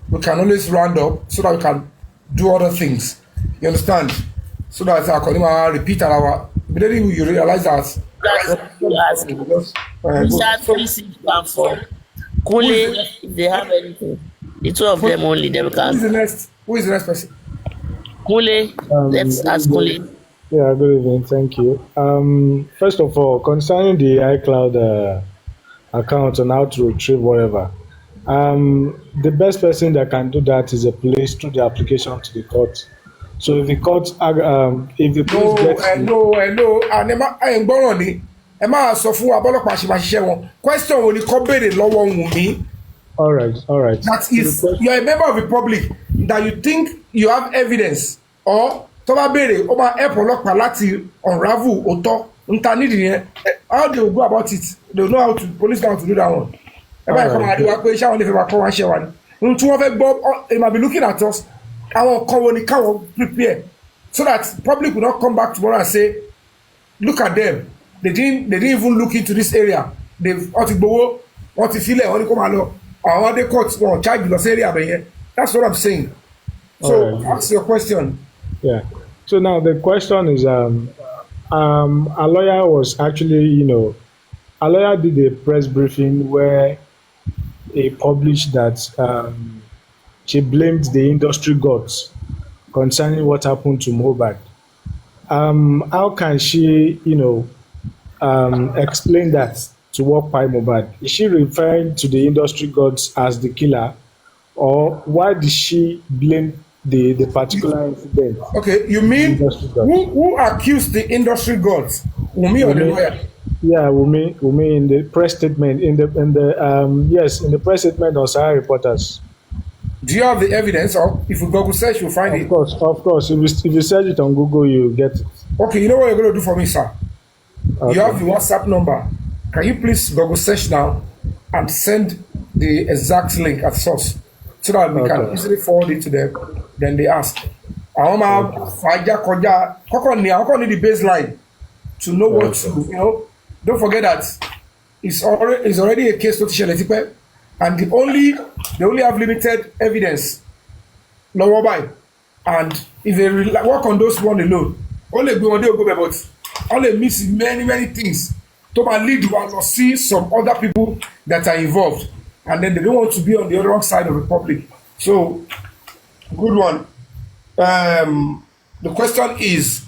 we can always round up so that we can do other things. You understand? So that our can repeat our immediately you realize that. User 3614. Kule, if they have anything. The two of them only, then we can. Who is the next person? Kule, let's ask Kule. Yeah, good evening. Thank you. First of all, concerning the iCloud account and how to retrieve whatever, the best person that can do that is the police through the application to the court. So if the court, if the police gets and gbọ́ràn ni ẹ máa sọ fún wa bọ́lọ́pàá ṣe máa ṣiṣẹ́ wọn question wo ni kọ́ béèrè lọ́wọ́ Wunmi. All right. That is, you are a member of the public that you think you have evidence or tó bá béèrè ó máa help ọlọ́pàá láti unravel òótọ́ nta nídìí yẹn how they will go about it they will know how to police know how to do that one. Ẹ báyìí kọ́ máa rí wa pé iṣẹ́ àwọn lè fẹ́ máa kọ́ wá ṣe wa ni ohun tí wọ́n fẹ́ gbọ́ they might be looking at us àwọn kan wo ni káwọn prepare so that public will not come back tomorrow and say look at them they didn't even look into this area they wọ́n ti gbowó wọ́n ti filẹ̀ wọ́n ní kó máa lọ àwọn adé court wọn charge lọ sí area abẹ́yẹn that's what I'm saying. So ask your question. Yeah. So now the question is, a lawyer was actually, a lawyer did a press briefing where he published that she blamed the industry gods concerning what happened to Mohbad. How can she, explain that to what by Mohbad? Is she referring to the industry gods as the killer, or why did she blame the particular incident? Okay, you mean who accused the industry gods? Wunmi or the lawyer? Yeah, Wunmi in the press statement in the press statement on Sahara Reporters. Do you have the evidence, or if you Google search, you'll find it? Of course. If you search it on Google, you get it. Okay, you know what you're going to do for me, sir? Okay. You have the WhatsApp number. Can you please Google search now and send the exact link at source so that we can easily forward it to them. Then they ask. Àwọn máa fàájà kọjá kọ́kọ́ ní the baseline to know what to, don't forget that it's already a case tó ti ṣẹlẹ̀ tipẹ́, and they only have limited evidence lọ́wọ́ báyìí, and if they work on those one alone, only gbé wọn dé ògo bẹ̀, but only miss many things to lead one to see some other people that are involved, and then they don't want to be on the wrong side of the public. So, good one. The question is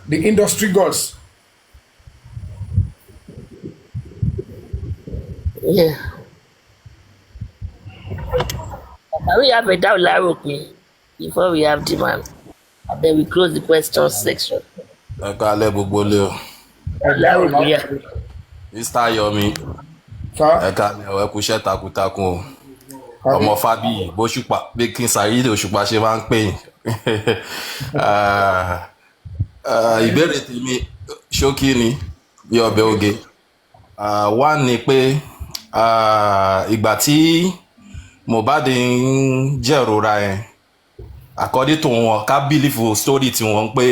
the industry gods. Yeah. Can we have a down Laroke before we have demand? And then we close the question section. Laroke, yeah. Mr. Yomi. Ẹ kú iṣẹ́ takuntakun o. Ọmọ Fabiyi bó ṣùpá bí kí n Saheed Òṣùpá ṣe máa ń pè yín. Ìbéèrè tèmi ṣókí ni bí ọbẹ̀ oge. Wá ní pé ìgbà tí Mohbad ń jẹ̀rora ẹ̀, according to wọn ká believe story tí wọ́n ń pé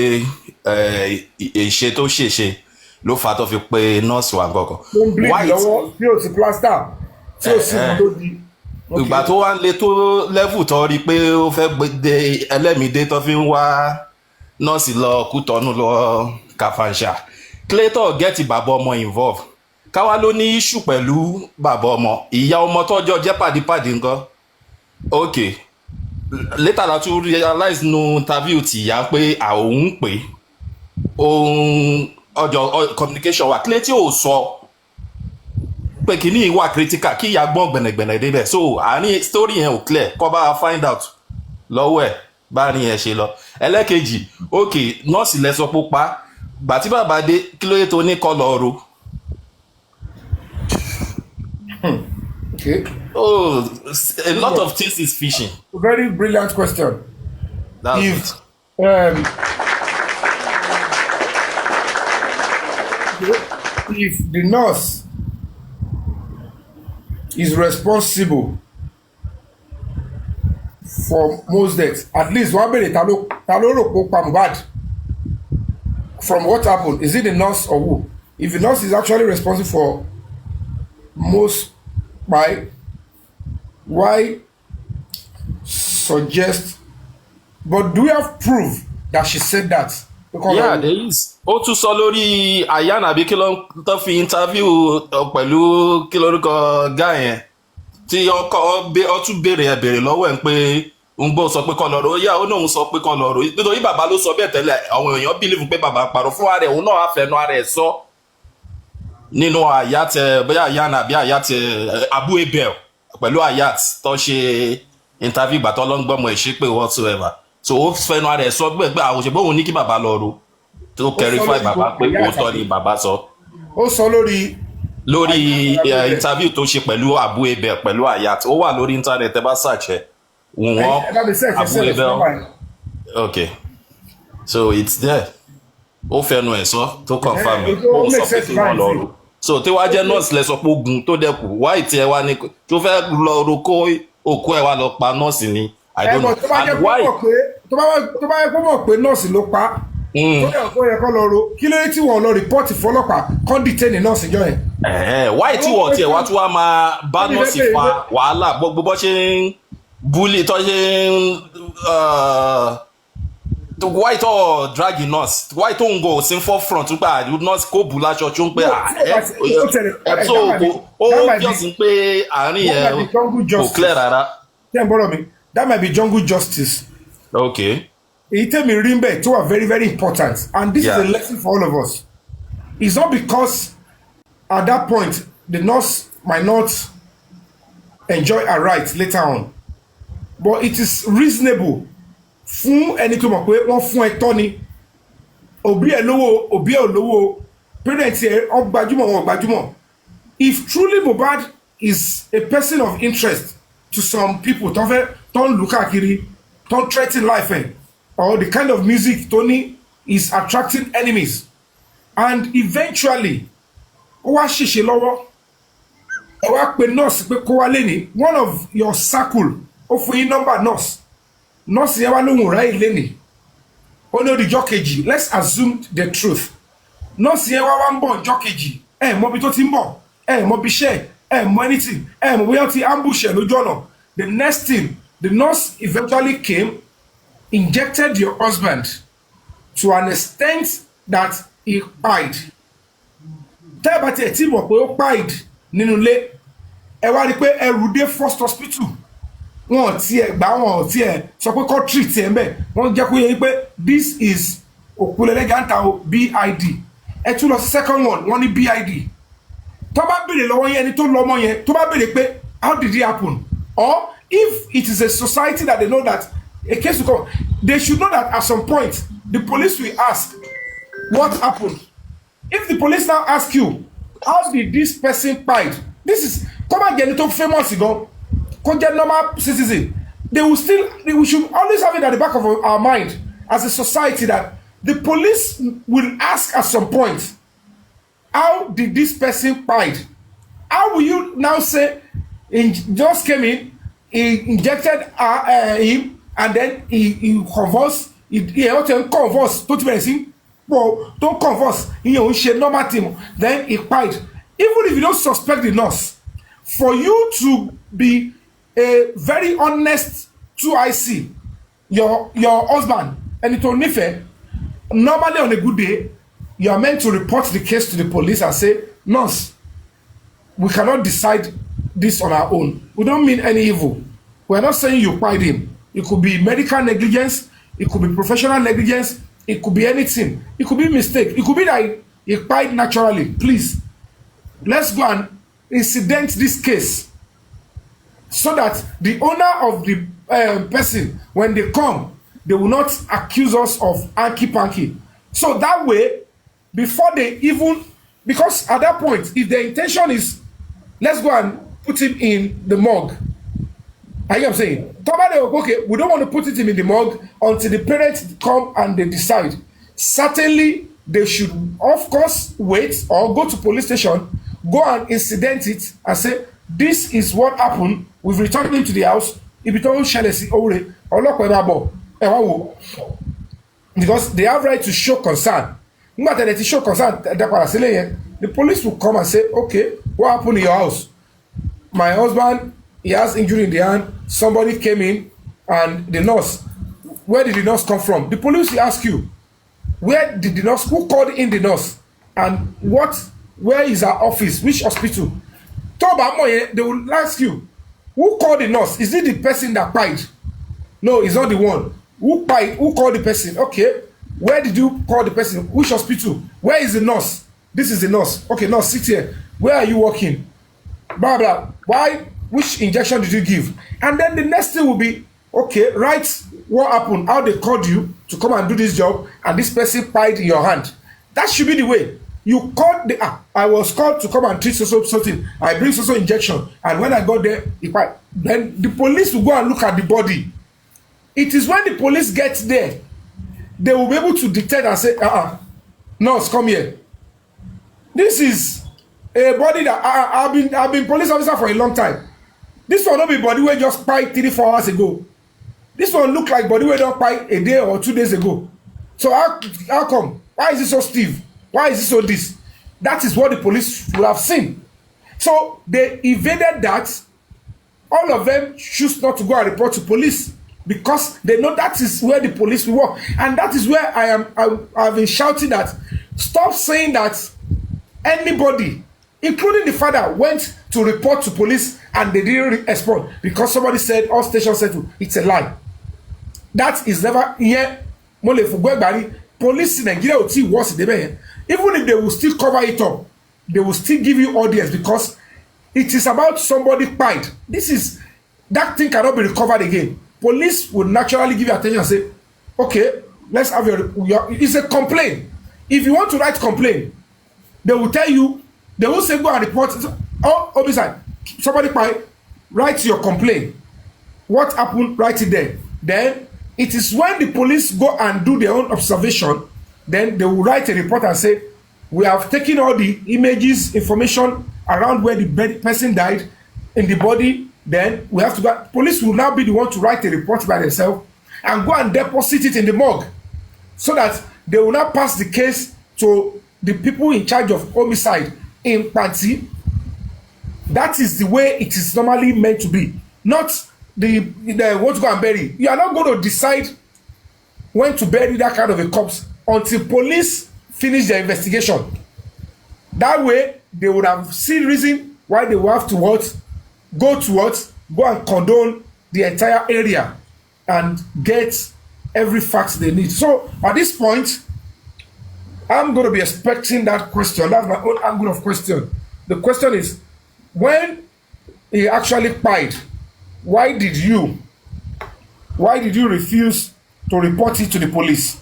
ìṣe tó ṣèṣe ló fà tó fi pé nọ́ọ̀sì wà gọ́gọ́. Tó ń bleed lọ́wọ́ tí ò sí plaster tí ò sí tó di. Ìgbà tó wá ń le tó level tó rí pé ó fẹ́ gbé ẹlẹ́mìdé tó fi ń wá nọ́ọ̀sì lọ Kútọ́nù lọ Kàfàǹṣà. Clayton gẹ́tì bàbá ọmọ involve. Káwá ló ní issue pẹ̀lú bàbá ọmọ. Ìyá ọmọ tọ́jọ́ jẹ́ pàdípàdé nǹkan. Okay. Later la tún realize no interview ti ìyá pé àwọn ń pè ohun ọjọ́ communication wa Clayton ò sọ pé kí ní ìwà critical kí ìyá gbọ́n gbẹ̀nẹ̀gbẹ̀nẹ̀ débẹ̀, so àárín story yẹn ò clear kọ́ bá find out lọ́wọ́ ẹ̀ bá ní ẹ̀ ṣe lọ. Ẹlẹ́kejì, okay, nọ́ọ̀sì lẹ́sọ pó pa gbà tí bàbá dé kí ló yẹ tó ní kọ́ lọ ro. Okay. Oh, a lot of things is fishing. Very brilliant question. That's if the nurse is responsible for most deaths, at least one bẹ̀rẹ̀ ta ló rò pé ó pa Mohbad. From what happened, is it the nurse or who? If the nurse is actually responsible for most why suggest, but do we have proof that she said that? Yeah, there is. Ó tún sọ lórí Ayan àbí kí ló tó fi interview pẹ̀lú kí lórúkọ guy yẹn tí ó tún béèrè lọ́wọ́ ẹ̀ pé ń gbọ́ sọ pé kọ́ lọ́rọ̀, ó yá ó náà sọ pé kọ́ lọ́rọ̀ nítorí bàbá ló sọ bẹ́ẹ̀ tẹ́lẹ̀ àwọn èèyàn believe pé bàbá parọ́ fún ara ẹ̀ òun náà àfẹnu ara ẹ̀ sọ nínú Ayat bóyá Ayan àbí Ayat Abu Ebel pẹ̀lú Ayat tó ṣe interview ìgbà tó lọ́ngbọ́mọ ẹ̀ ṣe pé whatsoever, so ó fẹnu ara ẹ̀ sọ gbẹ̀gbẹ̀ àwọn òṣèpé òun ní kí bàbá lọ ro tó clarify bàbá pé òótọ́ ni bàbá sọ. Ó sọ lórí interview tó ṣe pẹ̀lú Abu Ebel pẹ̀lú Ayat, ó wà lórí internet ẹ bá search ẹ wọ́n Abu Ebel. Okay, so it's there. Ó fẹnu ẹ̀ sọ tó confirm ẹ̀ ó sọ pé kí wọ́n lọ ro, so tí wàá jẹ́ nọ́ọ̀sì lẹ sọ pé ogun tó dẹ́kù wáì tí ẹ wá ní tó fẹ́ lọ ro kó òkú ẹ wá lọ pa nọ́ọ̀sì ni I don't know. And why? Tó bá yẹ kó mọ̀ pé nọ́ọ̀sì ló pa tó yẹ kó lọ ro, kí ló dé tí wọ́n lọ rìpọ́ọ̀tì fọlọ́pàá kọ́ detain nọ́ọ̀sì jọ yẹn. Why tí wọ́n tiẹ̀ wá tún wá máa bá nọ́ọ̀sì fa wàhálà gbogbo bó ṣe ń búlì tó ṣe ń why tó dragi nurse, why tó ń go sí forefront nípa nurse kó bù láṣọ tó ń pẹ́ so ó jọ́sìn pé àárín yẹn kò clear rárá. That might be jungle justice. Okay. Èyí tẹ́mi rí mbẹ́ tó wà very very important, and this is a lesson for all of us. It's not because at that point the nurse might not enjoy her rights later on, but it is reasonable fún ẹni tó mọ̀ pé wọ́n fún ẹ tọ́ ni òbí ẹ lówó òbí ẹ ò lówó parents ẹ ọ gbajúmọ̀ wọn gbajúmọ̀. If truly Mohbad is a person of interest to some people tó ń lù káàkiri tó ń threaten life ẹ, or the kind of music Tony is attracting enemies, and eventually ó wá ṣìṣe lọ́wọ́ ẹ wá pe nurse pé kó wá lẹ́nìí one of your circle ó fún yín nọ́mbà nurse yẹn wá lóhùn ráyè lẹ́nìí ó ní òdìjọ́ kejì let's assume the truth nurse yẹn wá ń bọ̀ ọjọ́ kejì ẹ mọ ibi tó ti ń bọ̀ ẹ mọ ibi iṣẹ́ ẹ mọ anything ẹ mọ bóyá ti ambush ẹ lójú ọ̀nà the next thing the nurse eventually came injected your husband to an extent that he died tẹ́ ẹ bá tiẹ̀ tí mọ̀ pé ó died nínú ilé ẹ wá rí i pé ẹrù dé first hospital wọn tiẹ̀ gbà wọn tiẹ̀ sọ pé kó treat ẹ̀ ń bẹ̀ wọ́n jẹ́ kó yẹ pé this is òkúlẹ̀lẹ́gàntà o bid ẹ tún lọ sí second one wọ́n ní bid tó bá béèrè lọ́wọ́ yẹn ẹni tó lọ́mọ yẹn tó bá béèrè pé how did it happen or if it is a society that they know that a case will come they should know that at some point the police will ask what happened if the police now ask you how did this person died this is come and get it famous gan come get normal citizen we should always have it at the back of our mind as a society that the police will ask at some point how did this person died how will you now say he just came in he injected him and then he convulsed he helped him convulse tó ti bẹ̀rẹ̀ sí pọ̀ tó convulse ìyẹn ò ń ṣe normal thing then he died even if you don't suspect the nurse for you to be a very honest 2IC your husband ẹni tó nífẹ̀ẹ́ normally on a good day you are meant to report the case to the police and say nurse we cannot decide this on our own we don't mean any evil we are not saying you killed him it could be medical negligence it could be professional negligence it could be anything it could be mistake it could be that he died naturally please let's go and incident this case so that the owner of the person when they come they will not accuse us of hanky-panky so that way before they even because at that point if the intention is let's go and put him in the morgue are you know what I'm saying okay we don't want to put him in the morgue until the parents come and they decide certainly they should of course wait or go to police station go and incident it and say this is what happened we've returned him to the house ibi tó ń ṣẹlẹ̀ sí òwúrẹ̀ ọlọ́pàá ẹ máa bọ̀ ẹ wá wò because they have right to show concern nígbà tẹ̀lé ti show concern dẹ́pàdà sílẹ̀ yẹn the police will come and say okay what happened in your house my husband he has injury in the hand somebody came in and the nurse where did the nurse come from the police will ask you where did the nurse who called in the nurse and where is her office which hospital tó bá mọ̀ yẹn they will ask you who called the nurse is it the person that died no it's not the one who called the person okay where did you call the person which hospital where is the nurse this is the nurse okay nurse sit here where are you working blah blah why which injection did you give and then the next thing will be okay write what happened how they called you to come and do this job and this person died in your hand that should be the way you called I was called to come and treat something I bring injection and when I got there then the police will go and look at the body it is when the police get there they will be able to detect and say nurse come here this is a body that I've been police officer for a long time this one no be body wey just kpai 3-4 hours ago this one look like body wey don kpai a day or 2 days ago so how come why is it so stiff why is it so this that is what the police will have seen so they evaded that all of them choose not to go and report to police because they know that is where the police will work and that is where I've been shouting that stop saying that anybody including the father went to report to police and they didn't respond because somebody said all stations said it's a lie that is never here mo le fugbe gbari police in Nigeria ò tí worse débẹ̀ yẹn even if they will still cover it up they will still give you audience because it is about somebody died this is that thing cannot be recovered again police would naturally give you attention and say okay let's have your it's a complaint if you want to write complaint they will tell you they will say go and report homicide somebody died write your complaint what happened write it there then it is when the police go and do their own observation then they will write a report and say We have taken all the images, information around where the person died in the body. Then we have to go. Police will now be the one to write a report by themselves and go and deposit it in the morgue, so that they will now pass the case to the people in charge of homicide in Panti. That is the way it is normally meant to be. Not the want to go and bury. You are not going to decide when to bury that kind of a corpse until police finish their investigation. That way, they would have seen reason why they will have to go and condone the entire area and get every fact they need. So at this point, I'm going to be expecting that question. That's my own angle of question. The question is, when he actually died, why did you refuse to report it to the police?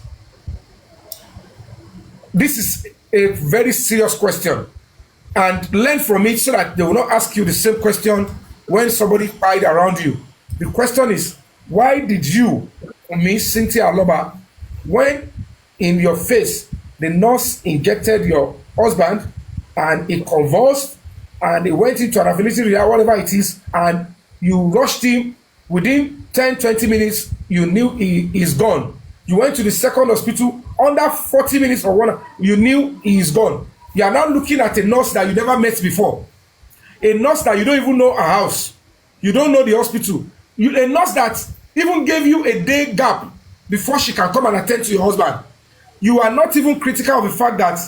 This is a very serious question, and learn from it so that they will not ask you the same question when somebody died around you. The question is, why did you, Miss Cynthia Aloba, when in your face the nurse injected your husband and he convulsed and he went into an ability rehab, whatever it is, and you rushed him within 10-20 minutes, you knew he is gone. You went to the second hospital, under 40 minutes or 1 hour, you knew he is gone. You are now looking at a nurse that you never met before, a nurse that you don't even know her house, you don't know the hospital, a nurse that even gave you a day gap before she can come and attend to your husband. You are not even critical of the fact that,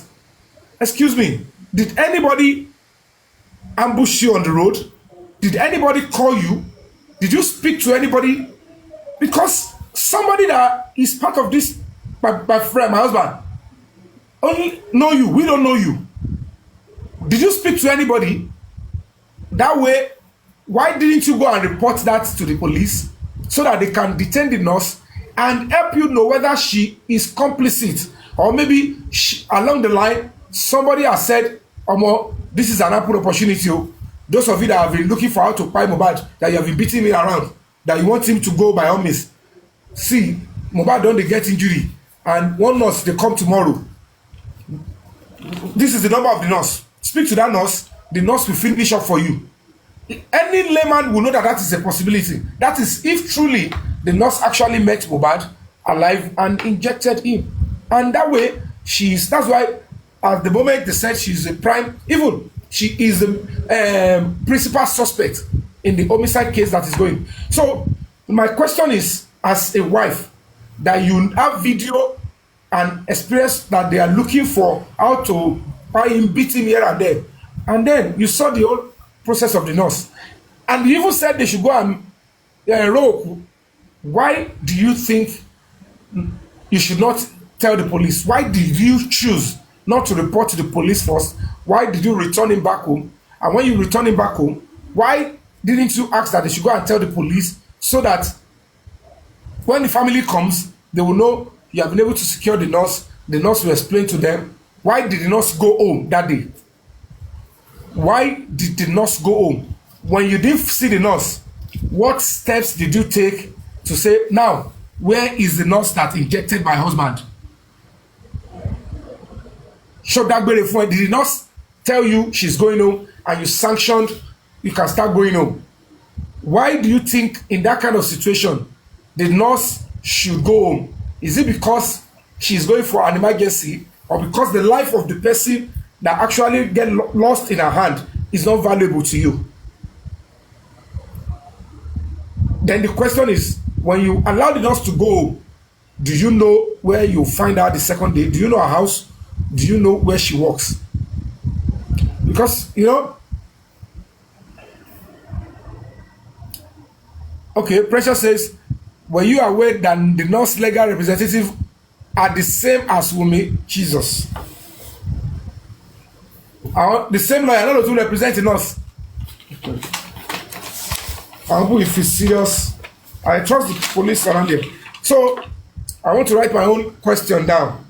excuse me, did anybody ambush you on the road? Did anybody call you? Did you speak to anybody? Because somebody that is part of this, my friend, my husband, only know you. We don't know you. Did you speak to anybody? That way, why didn't you go and report that to the police so that they can detain the nurse and help you know whether she is complicit, or maybe along the line somebody has said, Omo, this is an ample opportunity. Those of you that have been looking for how to buy Mohbad, that you have been beating me around, that you want him to go by all means. See, Mohbad don't get injury, and one nurse they come tomorrow. This is the number of the nurse. Speak to that nurse. The nurse will finish up for you. Any layman will know that is a possibility. That is if truly the nurse actually met Mohbad alive and injected him. And that way, that's why at the moment they said she's a prime, even she is the principal suspect in the homicide case that is going. So my question is, as a wife, that you have video and experience that they are looking for how to buy him, beat him here and there, and then you saw the whole process of the nurse, and you even said they should go and rope. Why do you think you should not tell the police? Why did you choose not to report to the police first? Why did you return him back home? And when you return him back home, why didn't you ask that they should go and tell the police, so that when the family comes, they will know you have been able to secure the nurse will explain to them. Why did the nurse go home that day? Why did the nurse go home? When you didn't see the nurse, what steps did you take to say, now, where is the nurse that injected my husband? Did the nurse tell you she's going home and you sanctioned you can start going home? Why do you think in that kind of situation the nurse should go home? Is it because she's going for an emergency, or because the life of the person that actually get lost in her hand is not valuable to you? Then the question is, when you allow the nurse to go, do you know where you find her the second day? Do you know her house? Do you know where she works? Because, okay, Precious says, were you aware that the nurse legal representative are the same as Wunmi? Jesus. The same lawyer, not to represent the nurse. If it's serious, I trust the police around here. So, I want to write my own question down.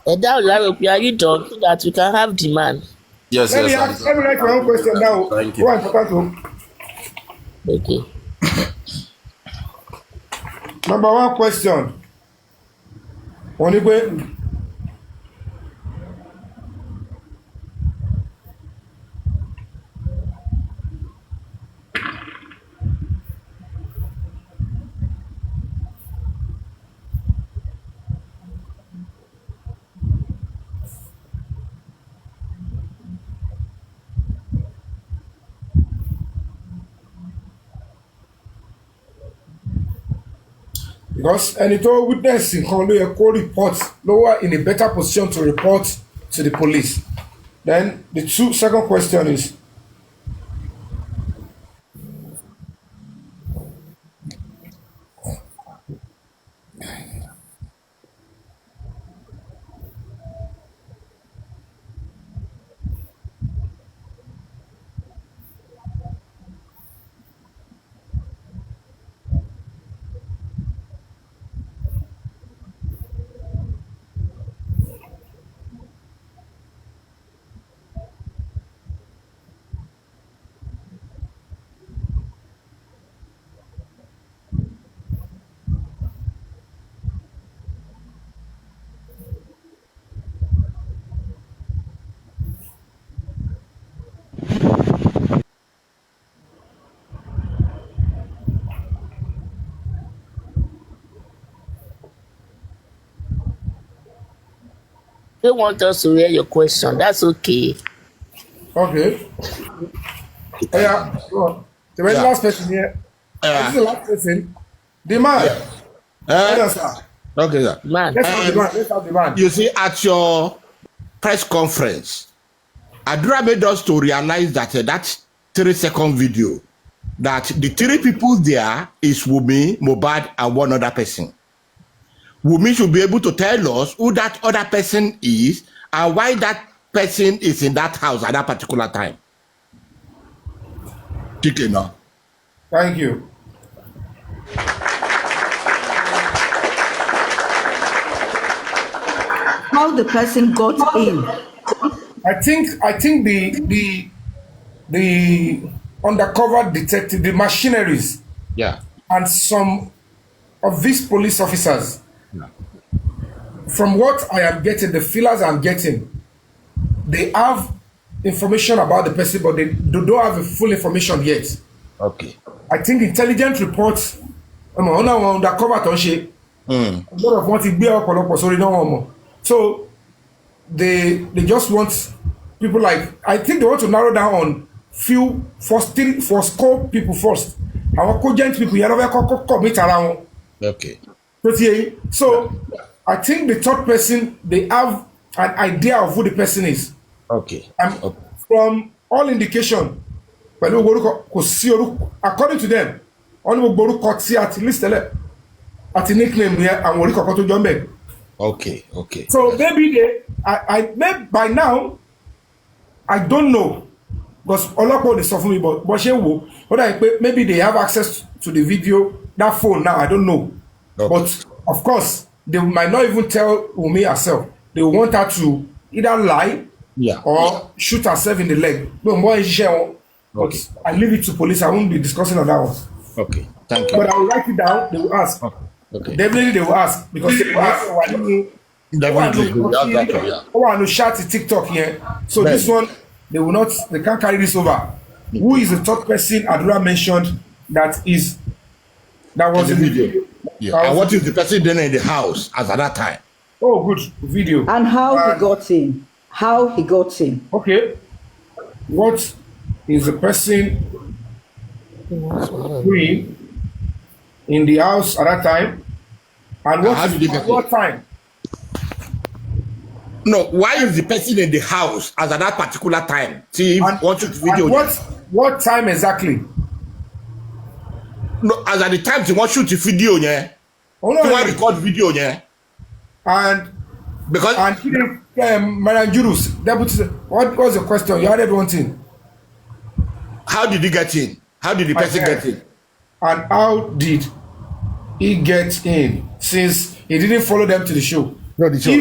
Are you done so that we can have demand? Yes, let me write my own question down. Thank you. Okay. Number one question. Because ẹni tó witness nǹkan ló yẹ kó report lower in a better position to report to the police. Then the second question is, They want us to hear your question. That's okay. okay. Yeah, the very last person here. This is the last person. The man. Okay, sir. Man. Let's have the man. You see, at your press conference, Adura made us to realize that that 3-second video, that the 3 people there is Wunmi, Mohbad, and one other person. Wunmi should be able to tell us who that other person is and why that person is in that house at that particular time. Okay, now. Thank you. How the person got in? I think the undercover detective, the machineries, and some of these police officers. From what I am getting, the feelers I'm getting, they have information about the person, but they don't have the full information yet. Okay. I think intelligent reports, undercover a lot of what be up, so they just want people like, I think they want to narrow down on few for scope people first. Our cogent people commit around. Okay. So I think the third person, they have an idea of who the person is. Okay. And from all indication, according to them, only at least at the nickname here and okay. So maybe maybe by now, I don't know, because Olopa is for me, but maybe they have access to the video, that phone now, I don't know. Okay. But of course, they might not even tell Wunmi herself. They want her to either lie or shoot herself in the leg. No more share. But I leave it to police. I won't be discussing on that one. Okay, thank you. But I will write it down. They will ask. Okay. Definitely they will ask, because they will ask. Oh, chat TikTok here. So this one, they can't carry this over. Who is the third person Adura mentioned that was in the video? Yeah. And what is the person then in the house at that time? Oh, good video. And how he got in. How he got in. Okay. What is the person doing in the house at that time? And what time? No, why is the person in the house at that particular time? See, want you to video. What time exactly? No, as at the time they want shoot the video, yeah. Oh, no, they want record video, yeah. And because Madam Jurus, deputy, what was the question? You added one thing. How did he get in? How did the person get in? And how did he get in? Since he didn't follow them to the show. No, the show,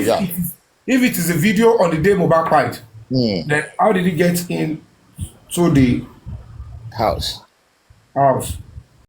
if it is a video on the day Mohbad died, then how did he get in to the house?